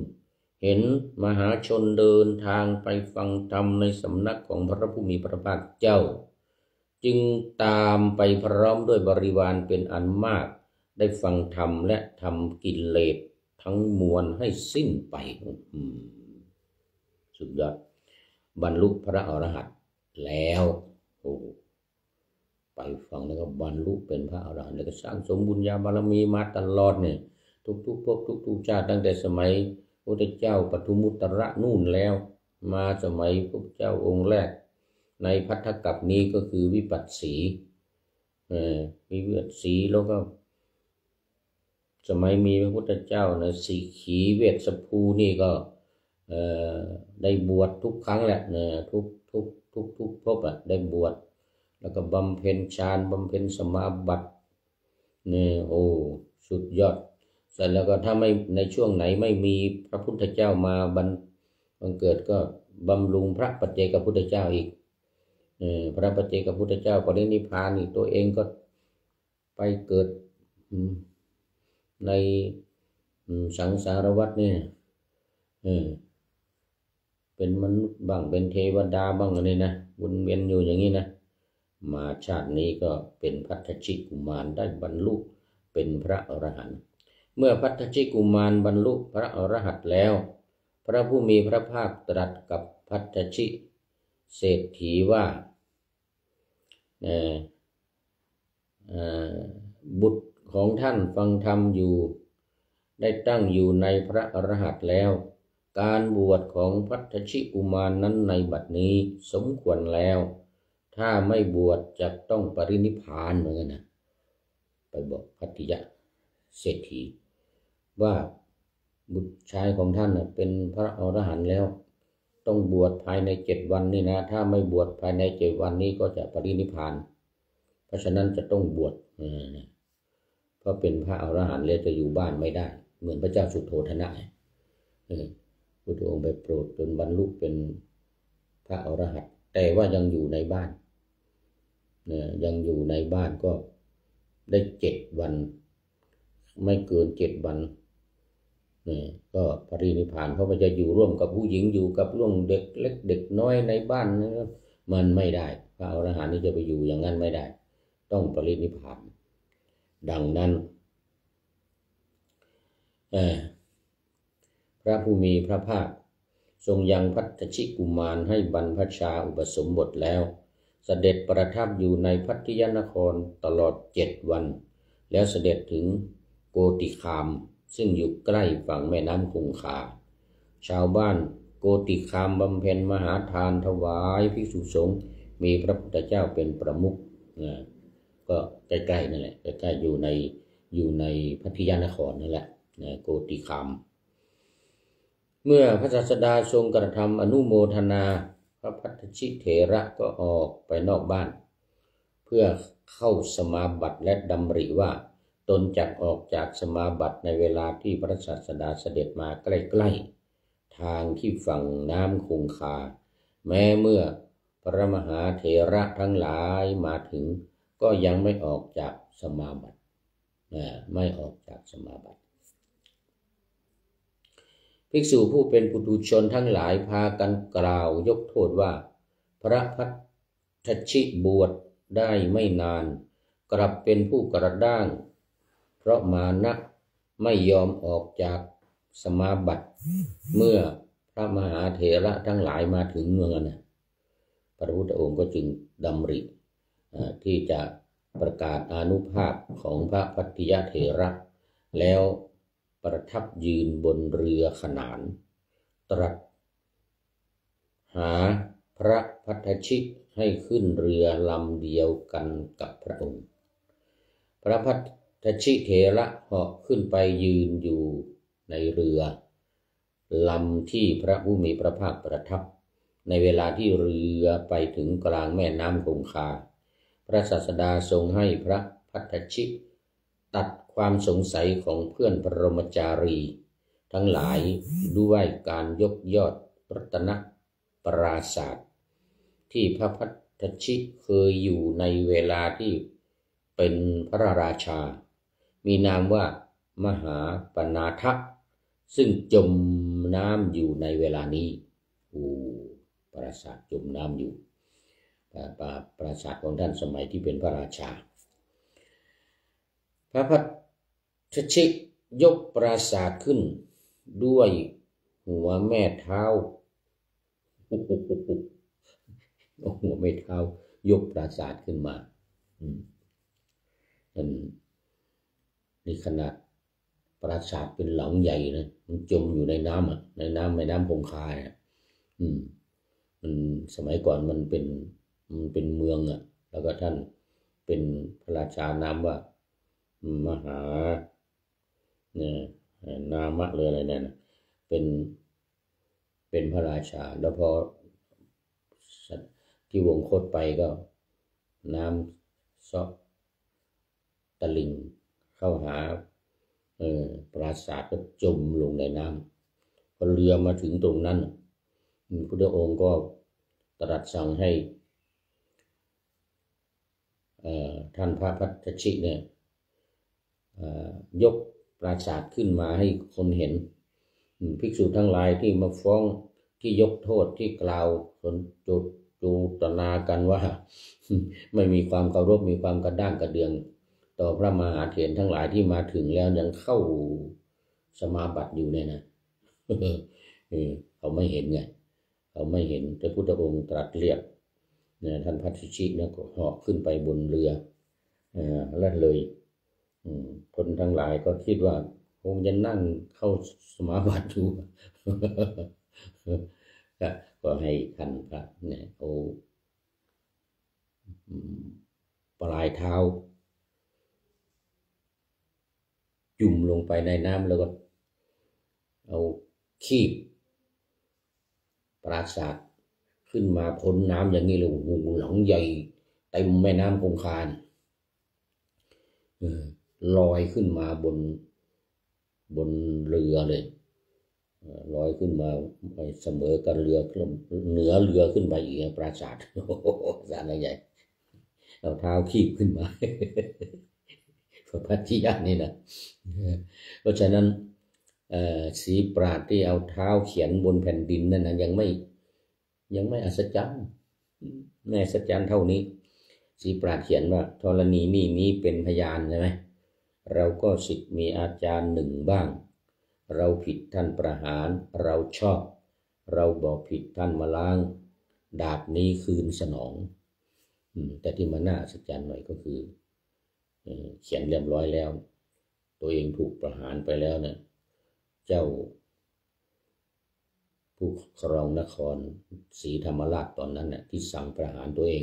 เห็นมหาชนเดินทางไปฟังธรรมในสำนักของพระผู้มีพระภาคเจ้าจึงตามไปพร้อมด้วยบริวารเป็นอันมากได้ฟังธรรมและทำกิเลสทั้งมวลให้สิ้นไปสุดยอดบรรลุพระอรหันต์แล้วไปฟังแล้วก็บรรลุเป็นพระอรหันต์แล้วก็สร้างสมบุญญาบารมีมาตลอดเนี่ยทุกภพทุกชาติตั้งแต่สมัยพระพุทธเจ้าปทุมุตระนู่นแล้วมาสมัยพระพุทธเจ้าองค์แรกในพัทธกัปนี้ก็คือวิปัสสีวิปัสสีแล้วก็สมัยมีพระพุทธเจ้านะสีขีเวชสภูนี่ก็ได้บวชทุกครั้งแหละนะทุกภพได้บวชแล้วก็บำเพ็ญฌานบำเพ็ญสมาบัตินี่สุดยอดเสร็จแล้วก็ถ้าไม่ในช่วงไหนไม่มีพระพุทธเจ้ามาบังเกิดก็บำรุงพระปัจเจกพุทธเจ้าอีกพระปัจเจกพุทธเจ้าปรินิพพานอีกตัวเองก็ ไปเกิดในสังสารวัฏนี่เป็นมนุษย์บ้างเป็นเทวดาบ้างอะไรนะวนเวียนอยู่อย่างนี้นะมาชาตินี้ก็เป็นพัทธชิกุมารได้บรรลุเป็นพระอรหันต์เมื่อพัทธชิกุมารบรรลุพระอรหันต์แล้วพระผู้มีพระภาคตรัสกับพัทธชิเศรษฐีว่าบุตรของท่านฟังธรรมอยู่ได้ตั้งอยู่ในพระอรหันต์แล้วการบวชของพัทธชิกุมารนั้นในบัดนี้สมควรแล้วถ้าไม่บวชจะต้องปรินิพพานเหมือนกันนะไปบอกพัทธิยะเศรษฐีว่าบุตรชายของท่านเป็นพระอรหันต์แล้วต้องบวชภายใน7 วันนี่นะถ้าไม่บวชภายใน7 วันนี้ก็จะปรินิพพานเพราะฉะนั้นจะต้องบวชเพราะเป็นพระอรหันต์แล้วจะอยู่บ้านไม่ได้เหมือนพระเจ้าสุโธทนะพุทธองค์ไปโปรดจนบรรลุเป็นพระอรหันต์แต่ว่ายังอยู่ในบ้านยังอยู่ในบ้านก็ได้7 วันไม่เกิน7 วันก็ปรินิพพานเพราะมันจะอยู่ร่วมกับผู้หญิงอยู่กับร่วมเด็กเล็กเด็กน้อยในบ้านมันไม่ได้พระอรหันต์นี่จะไปอยู่อย่างนั้นไม่ได้ต้องปรินิพพานดังนั้นพระผู้มีพระภาคทรงยังพัทธชิกุมารให้บรรพชาอุปสมบทแล้วเสด็จประทับอยู่ในพัทยนครตลอด7 วันแล้วเสด็จถึงโกติคามซึ่งอยู่ใกล้ฝั่งแม่น้ำคงคาชาวบ้านโกติคามบำเพ็ญมหาทานถวายภิกษุสงฆ์มีพระพุทธเจ้าเป็นประมุขก็ใกล้ๆนั่นแหละใกล้ๆอยู่ในพัทยานครนั่นแหละโกติคามเมื่อพระศาสดาทรงกระทำอนุโมทนาพระพัทธชิเถระก็ออกไปนอกบ้านเพื่อเข้าสมาบัติและดำริว่าตนจักออกจากสมาบัติในเวลาที่พระศาสดาเสด็จมาใกล้ๆทางที่ฝั่งน้ำคงคาแม้เมื่อพระมหาเถระทั้งหลายมาถึงก็ยังไม่ออกจากสมาบัติไม่ออกจากสมาบัติภิกษุผู้เป็นปุถุชนทั้งหลายพากันกล่าวยกโทษว่าพระพัทธชิบวชได้ไม่นานกลับเป็นผู้กระด้างเพราะมานะไม่ยอมออกจากสมาบัติเมื่อพระมหาเถระทั้งหลายมาถึงเมืองนั้นพระพุทธองค์ก็จึงดำริที่จะประกาศอานุภาพของพระพัทธิยเถระแล้วประทับยืนบนเรือขนานตรัสหาพระพัทธชิให้ขึ้นเรือลำเดียวกันกับพระองค์พระพัทธชิเถระเหาะขึ้นไปยืนอยู่ในเรือลำที่พระผู้มีพระภาคประทับในเวลาที่เรือไปถึงกลางแม่น้ำคงคาพระศาสดาทรงให้พระพัทธชิตัดความสงสัยของเพื่อนปรมจารีทั้งหลายด้วยการยกยอดรัตนปราศาสตร์ที่พระพัทธชิเคยอยู่ในเวลาที่เป็นพระราชามีนามว่ามหาปนาทะซึ่งจมน้ำอยู่ในเวลานี้ปราสาทจมน้ำอยู่ปราสาทของท่านสมัยที่เป็นพระราชาพระพัทธชิยกปราสาทขึ้นด้วยหัวแม่เท้าหัวแม่เท้ายกปราสาทขึ้นมานี่ขนาดปราสาทเป็นหลังใหญ่นะมันจมอยู่ในน้ำในน้ำแม่น้ำคงคามันสมัยก่อนมันเป็นเมืองแล้วก็ท่านเป็นพระราชานามว่ามหานามะเลยอะไรเนี่ยนะเป็นพระราชาแล้วพอที่วงคตไปก็น้ำซอกตะลิงเข้าหาปราสาทก็จมลงในน้ำพอเรือมาถึงตรงนั้นพระพุทธองค์ก็ตรัสสั่งให้ท่านพระพัทธชิเนี่ย ยกปราสาทขึ้นมาให้คนเห็นภิกษุทั้งหลายที่มาฟ้องที่ยกโทษที่กล่าวคนจูตนากันว่าไม่มีความเคารพมีความกระด้างกระเดืองต่อพระมหาเถรทั้งหลายที่มาถึงแล้วยังเข้าสมาบัติอยู่เนี่ยนะเขาไม่เห็นไงเขาไม่เห็นพระพุทธองค์ตรัสเรียกท่านพัทธิชิเนี่ยก็เหาะขึ้นไปบนเรือแล้วเลยคนทั้งหลายก็คิดว่าคงจะนั่งเข้าสมาบัติอยู่ ก็ให้ท่านพระเนี่ยเอาปลายเท้าจุ่มลงไปในน้ำแล้วก็เอาคีบปราสาทขึ้นมาพ้นน้ำอย่างนี้เลยโอ้โหหลังใหญ่เต็มแม่น้ำคงคาลอยขึ้นมาบนเรือเลยลอยขึ้นมาไปเสมอกับเรือเหนือเรือขึ้นไปอีกปราสาทโอ้โหปราสาทใหญ่เอาเท้าคีบขึ้นมาพระพัทธิยะนี่นะเพราะฉะนั้นสีปราดที่เอาเท้าเขียนบนแผ่นดินนั่นนะยังไม่อัศจรรย์ไม่อัศจรรย์เท่านี้สีปราดเขียนว่าธรณีนี้เป็นพยานใช่ไหมเราก็ศิษย์มีอาจารย์หนึ่งบ้างเราผิดท่านประหารเราชอบเราบอกผิดท่านมาล้างดาบนี้คืนสนองแต่ที่มันน่าอัศจรรย์หน่อยก็คือเขียนเรียบร้อยแล้วตัวเองถูกประหารไปแล้วเนี่ยเจ้าผู้ครองนครศรีธรรมราชตอนนั้นน่ะที่สั่งประหารตัวเอง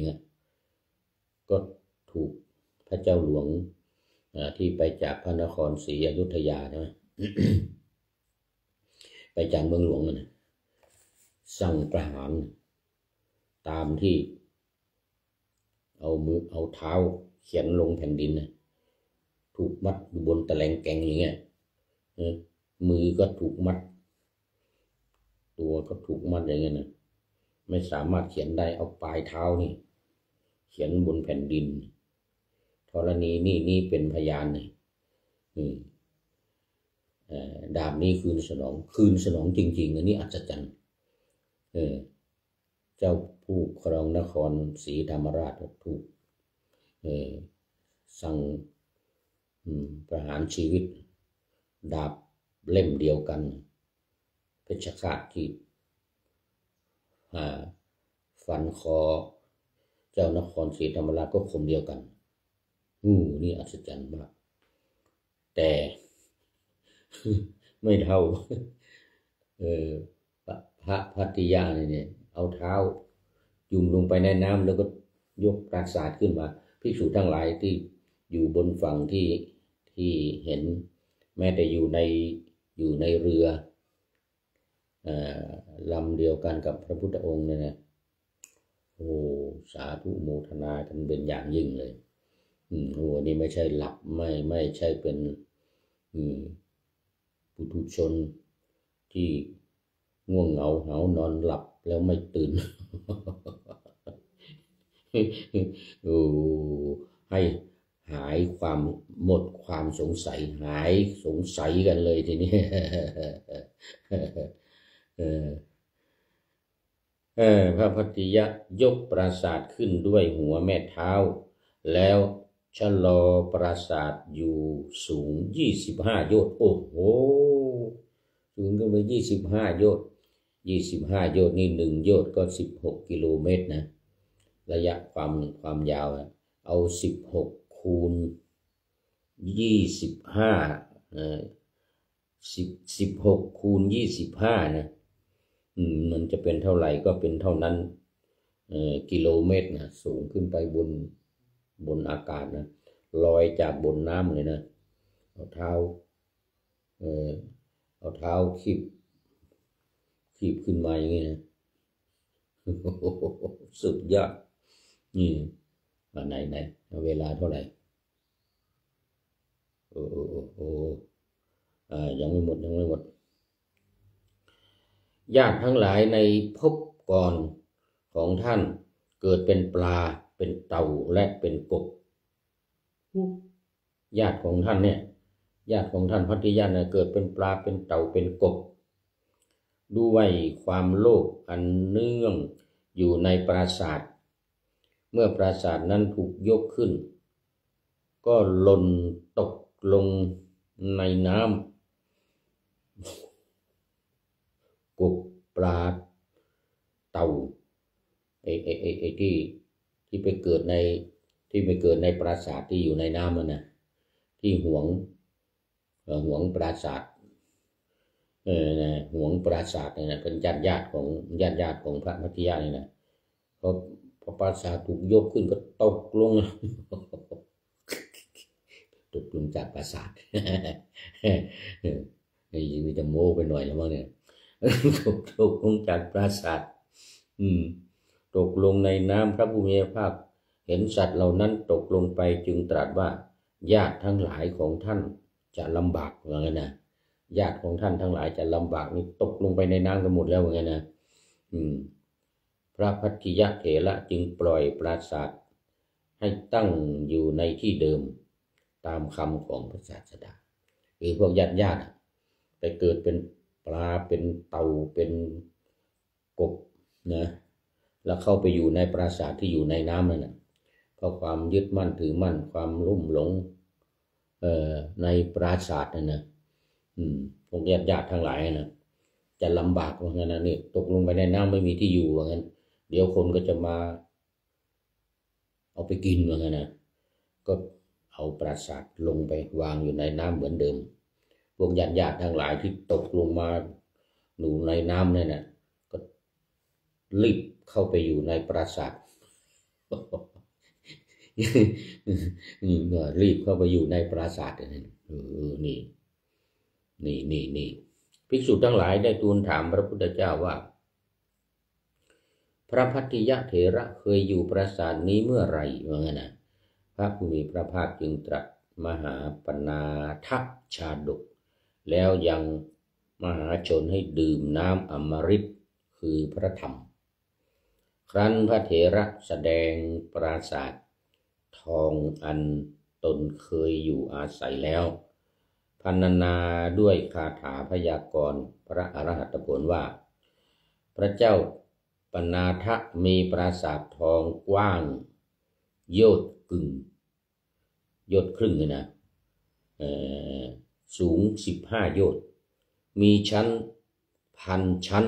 ก็ถูกพระเจ้าหลวงที่ไปจากพระนครศรีอยุธยาใช่ไหม ไปจากเมืองหลวงนะสั่งประหารตามที่เอาเท้าเขียนลงแผ่นดินนะถูกมัดอยู่บนตะแลงแกงอย่างเงี้ยมือก็ถูกมัดตัวก็ถูกมัดอย่างเงี้ยนะไม่สามารถเขียนได้เอาปลายเท้านี่เขียนบนแผ่นดินธรณีนี่เป็นพยานนี่ดาบนี้คืนสนองจริงๆอันนี้อัศจรรย์เจ้าผู้ครองนครศรีธรรมราชถูกสั่งประหารชีวิตดาบเล่มเดียวกันเพชฌฆาตที่ฟันคอเจ้านครศรีธรรมราชก็คมเดียวกันนี่อัศจรรย์มากแต่ไม่เท่าพระพัทธิยะเนี่ยเอาเท้าจุ่มลงไปในน้ำแล้วก็ยกปราสาทขึ้นมาภิกษุทั้งหลายที่อยู่บนฝั่งที่เห็นแม้แต่อยู่ในเรือลำเดียวกันกับพระพุทธองค์เนี่ยนะโอ้สาธุโมทนากันเป็นอย่างยิ่งเลยโอ้นี่ไม่ใช่หลับไม่ใช่เป็นปุถุชนที่ง่วงเหงาหานอนหลับแล้วไม่ตื่น ให้หายหมดความสงสัยหายสงสัยกันเลยทีนี้ พระพัทธิยะยกปราสาทขึ้นด้วยหัวแม่เท้าแล้วชะลอปราสาทอยู่สูง25 โยชน์โอ้โหสูงขึ้นไป25 โยชน์25 โยชน์นี่1 โยชน์ก็16 กิโลเมตรนะระยะความยาวเอา16คูณ25 16คูณ25นะมันจะเป็นเท่าไหร่ก็เป็นเท่านั้นกิโลเมตรนะสูงขึ้นไปบนอากาศนะลอยจากบนน้ำเลยนะเอาเท้าคีบขึ้นมาอย่างนี้นะ สุดยอดนี่ไหนเวลาเท่าไหร่ยังไม่หมดญาติทั้งหลายในภพก่อนของท่านเกิดเป็นปลาเป็นเต่าและเป็นกบญาติของท่านเนี่ย ญาติของท่านพัทธิยะนะเกิดเป็นปลาเป็นเต่าเป็นกบด้วยความโลภอันเนื่องอยู่ในปราสาทเมื่อปราสาทนั้นถูกยกขึ้นก็หล่นตกลงในน้ำกบปลาเต่าไอ้ที่ไปเกิดในปราสาทที่อยู่ในน้ำมันนะที่หวงปราสาทหวงปราสาทเนี่ยนะเป็นญาติของพระมัทธิยะนี่นะพอปราสาทถูกยกขึ้นก็ตกลงจากปราสาทนี่จะโม้ไปหน่อยแล้วมั้งเนี่ยตกลงจากปราสาทตกลงในน้ำพระผู้มีพระภาคเห็นสัตว์เหล่านั้นตกลงไปจึงตรัสว่าญาติทั้งหลายของท่านจะลำบากว่างั้นนะญาติของท่านทั้งหลายจะลำบากนี่ตกลงไปในน้ำกันหมดแล้วว่างั้นนะพระพัทธิยะเถระจึงปล่อยปราสาทให้ตั้งอยู่ในที่เดิมตามคำของพระศาสดาคือพวกญาติไปเกิดเป็นปลาเป็นเต่าเป็นกบนะแล้วเข้าไปอยู่ในปราสาทที่อยู่ในน้ำนั่นนะเพราะความยึดมั่นถือมั่นความลุ่มหลงในปราสาทนั่นนะพวกญาติทั้งหลายนะจะลำบากว่างั้นนะนี่ตกลงไปในน้ำไม่มีที่อยู่ว่างั้นเดี๋ยวคนก็จะมาเอาไปกินว่างั้นนะก็เอาปราสาทลงไปวางอยู่ในน้ำเหมือนเดิมพวกญาติทั้งหลายที่ตกลงมาอยู่ในน้ำนั่นนะก็รีบเข้าไปอยู่ในปราสาทรีบเข้าไปอยู่ในปราสาทนี่ภิกษุทั้งหลายได้ทูลถามพระพุทธเจ้าว่าพระพัทธิยะเถระเคยอยู่ปราสาทนี้เมื่อไหร่ว่างั้นนะพระผู้มีพระภาคจึงตรัสมหาปนาทัพชาดกแล้วยังมหาชนให้ดื่มน้ำอมฤตคือพระธรรมครั้นพระเถระแสดงปราสาททองอันตนเคยอยู่อาศัยแล้วพรรณนาด้วยคาถาพยากรณ์พระอรหัตผลว่าพระเจ้าปนาทะมีปราสาททองกว้างโยชน์ครึ่งเลยนะสูง15 โยชน์มีชั้น1,000 ชั้น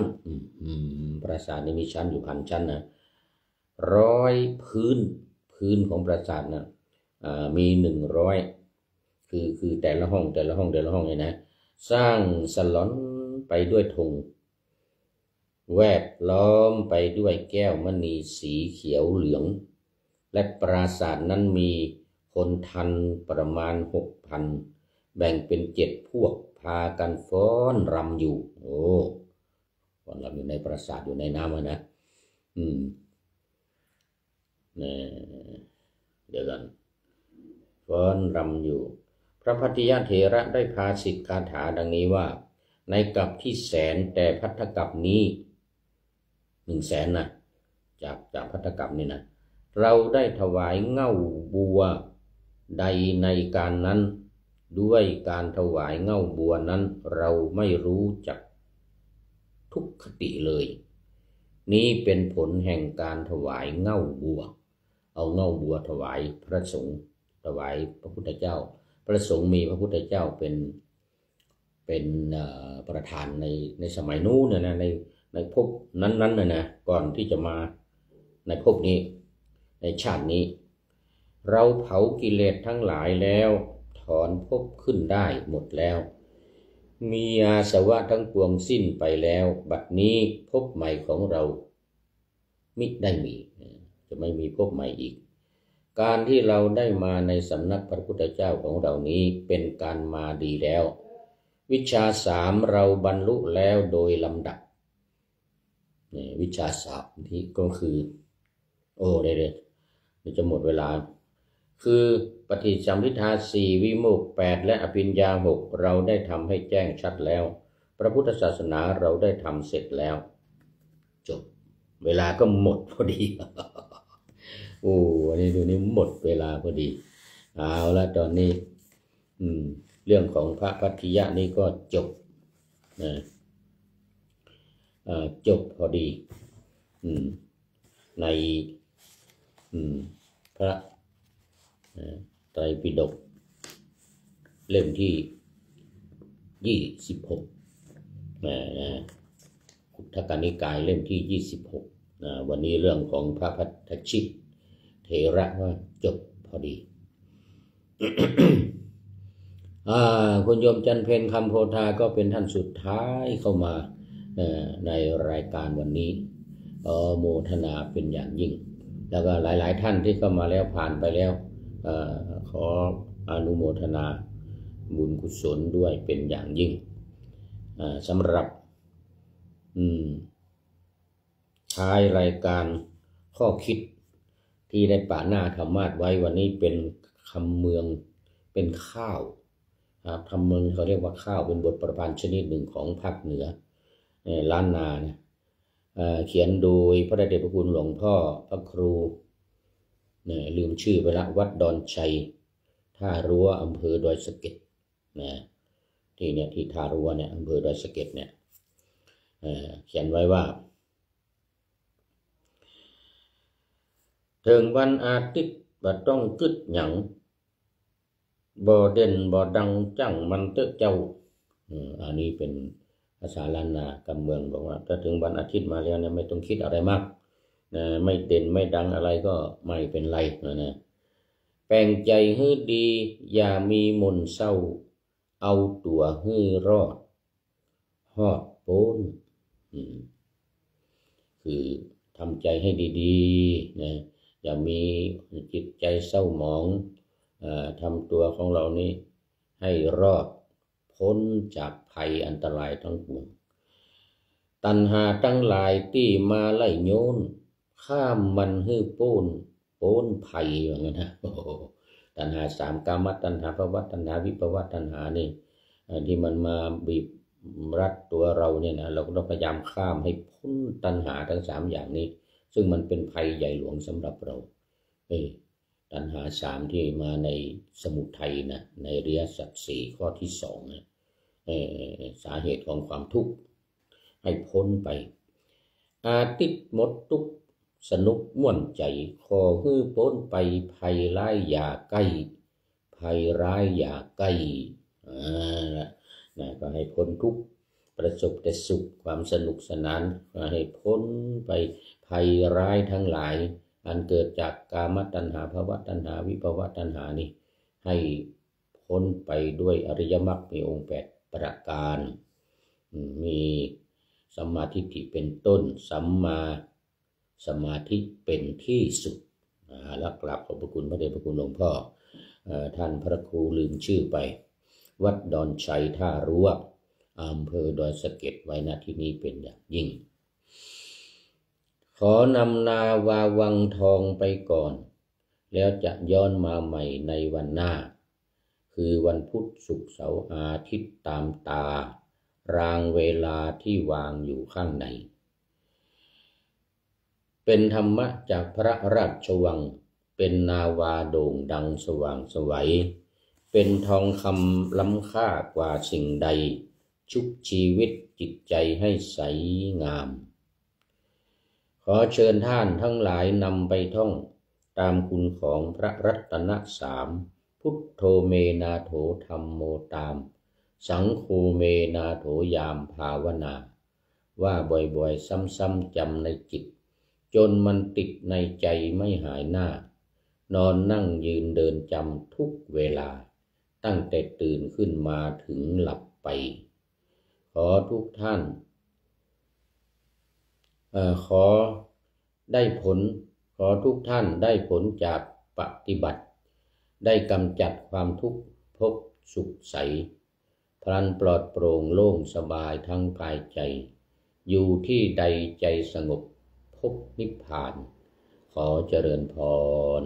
ปราสาทนี้มีชั้นอยู่1,000 ชั้นนะ100 พื้นของปราสาทนะมี100คือแต่ละห้องเนี่ยนะสร้างสลอนไปด้วยธงแวดล้อมไปด้วยแก้วมณีสีเขียวเหลืองและปราสาทนั้นมีคนทันประมาณ 6,000 แบ่งเป็น7 พวกพากันฟ้อนรำอยู่ฟ้อนรำอยู่ในปราสาทอยู่ในน้ำนะเดี๋ยวกันฟ้อนรำอยู่พระพัทธิยะเถระได้พาสิทธิคาถาดังนี้ว่าในกัปที่แสนแต่ภัททกัปนี้100,000นะจากภัททกัปนี่นะเราได้ถวายเง่าบัวใดในการนั้นด้วยการถวายเง่าบัวนั้นเราไม่รู้จักทุกขติเลยนี้เป็นผลแห่งการถวายเง่าบัวเอาเง่าบัวถวายพระสงฆ์ถวายพระพุทธเจ้าพระสงฆ์มีพระพุทธเจ้าเป็นประธานในสมัยนู้นนะในภพนั้นนะก่อนที่จะมาในภพนี้ในชาตินี้เราเผากิเลสทั้งหลายแล้วถอนภพขึ้นได้หมดแล้วมีอาสวะทั้งปวงสิ้นไปแล้วบัดนี้ภพใหม่ของเรามิได้มีจะไม่มีภพใหม่อีกการที่เราได้มาในสำนักพระพุทธเจ้าของเรานี้เป็นการมาดีแล้ววิชา3เราบรรลุแล้วโดยลำดับวิชา3ที่ก็คือเดี๋ยวจะหมดเวลาคือปฏิสัมภิทา4วิโมกข์8และอภิญญา6เราได้ทำให้แจ้งชัดแล้วพระพุทธศาสนาเราได้ทำเสร็จแล้วจบเวลาก็หมดพอดีอันนี้ดูนี่หมดเวลาพอดีเอาละตอนนี้ เรื่องของพระพัทธิยะนี่ก็จบนะจบพอดีในพระไตรปิฎกเล่มที่26ขุททกนิกายเล่มที่26วันนี้เรื่องของพระพัทธชิตเถระว่าจบพอดี คุณโยมจันเพญคำโพธาก็เป็นท่านสุดท้ายเข้ามาในรายการวันนี้โมทนาเป็นอย่างยิ่งแล้วก็หลายๆท่านที่เข้ามาแล้วผ่านไปแล้วขออนุโมทนาบุญกุศลด้วยเป็นอย่างยิ่งสำหรับท้ายรายการข้อคิดที่ได้ป่าหน้าธรรมาสไว้วันนี้เป็นคำเมืองเป็นข้าวคำเมืองเขาเรียกว่าข้าวเป็นบทประพันธ์ชนิดหนึ่งของภาคเหนือล้านนาเนี่ยเขียนโดยพระเดชพระคุณหลวงพ่อพระครูลืมชื่อไปละวัดดอนชัยท่ารั้วอำเภอดอยสะเก็ดที่เนี่ยที่ท่ารั้วเนี่ยอำเภอดอยสะเก็ดเนี่ยเขียนไว้ว่าถึงวันอาทิตย์บ่ต้องกึดหยังบ่เด่นบ่ดังจังมันเตอะเจ้าอันนี้เป็นภาษาล้านนากำเมืองบอกว่าถ้าถึงวันอาทิตย์มาแล้วเนี่ยไม่ต้องคิดอะไรมากไม่เด่นไม่ดังอะไรก็ไม่เป็นไรนะแปลงใจให้ดีอย่ามีมนเศร้าเอาตัวให้รอดฮอดโป้นคือทำใจให้ดีๆนะอย่ามีจิตใจเศร้าหมองทำตัวของเรานี้ให้รอดพ้นจากภัยอันตรายทั้งปวงตัณหาทั้งหลายที่มาไล่โยนข้ามมันให้โป้นภัยอย่างนั้นนะตัณหา3กามตัณหาภวตัณหาวิภวตัณหานี่ที่มันมาบีบรัดตัวเราเนี่ยนะเราก็ต้องพยายามข้ามให้พ้นตัณหาทั้ง3อย่างนี้ซึ่งมันเป็นภัยใหญ่หลวงสำหรับเราตัณหา3ที่มาในสมุทัยนะในอริยสัจ4ข้อที่2นะสาเหตุของความทุกข์ให้พ้นไปอาทิตย์หมดทุกสนุกม่วนใจขอฮื้อพ้นไปภัยร้ายอย่าใกล้ภัยร้ายอย่าใกล้ก็ให้พ้นทุกข์ประสบแต่สุขความสนุกสนานให้พ้นไปภัยร้ายทั้งหลายอันเกิดจากกามตัณหาภวตัณหาวิภวตัณหานี่ให้พ้นไปด้วยอริยมรรคมีองค์8ประการมีสัมมาทิฏฐิเป็นต้นสัมมาสมาธิเป็นที่สุดและกราบขอบพระคุณพระเดชพระคุณหลวงพ่อท่านพระครูลืมชื่อไปวัดดอนชัยท่ารั้วอำเภอดอยสะเก็ดไว้ณที่นี้เป็นอย่างยิ่งขอนำนาวาวังทองไปก่อนแล้วจะย้อนมาใหม่ในวันหน้าคือวันพุธศุกร์เสาร์อาทิตย์ตามตารางเวลาที่วางอยู่ข้างในเป็นธรรมะจากพระราชวังเป็นนาวาโด่งดังสว่างไสวเป็นทองคำล้ำค่ากว่าสิ่งใดชุบชีวิตจิตใจให้ใสงามขอเชิญท่านทั้งหลายนำไปท่องตามคุณของพระรัตน3พุทโธเมนาโถธัมโมตามสังโฆเมนาโถยามภาวนาว่าบ่อยๆซ้ำๆจำในจิตจนมันติดในใจไม่หายหน้านอนนั่งยืนเดินจำทุกเวลาตั้งแต่ตื่นขึ้นมาถึงหลับไปขอทุกท่านขอทุกท่านได้ผลจากปฏิบัติได้กำจัดความทุกข์พบสุขใสพลันปลอดโปร่งโล่งสบายทั้งกายใจอยู่ที่ใดใจสงบพบนิพพานขอเจริญพร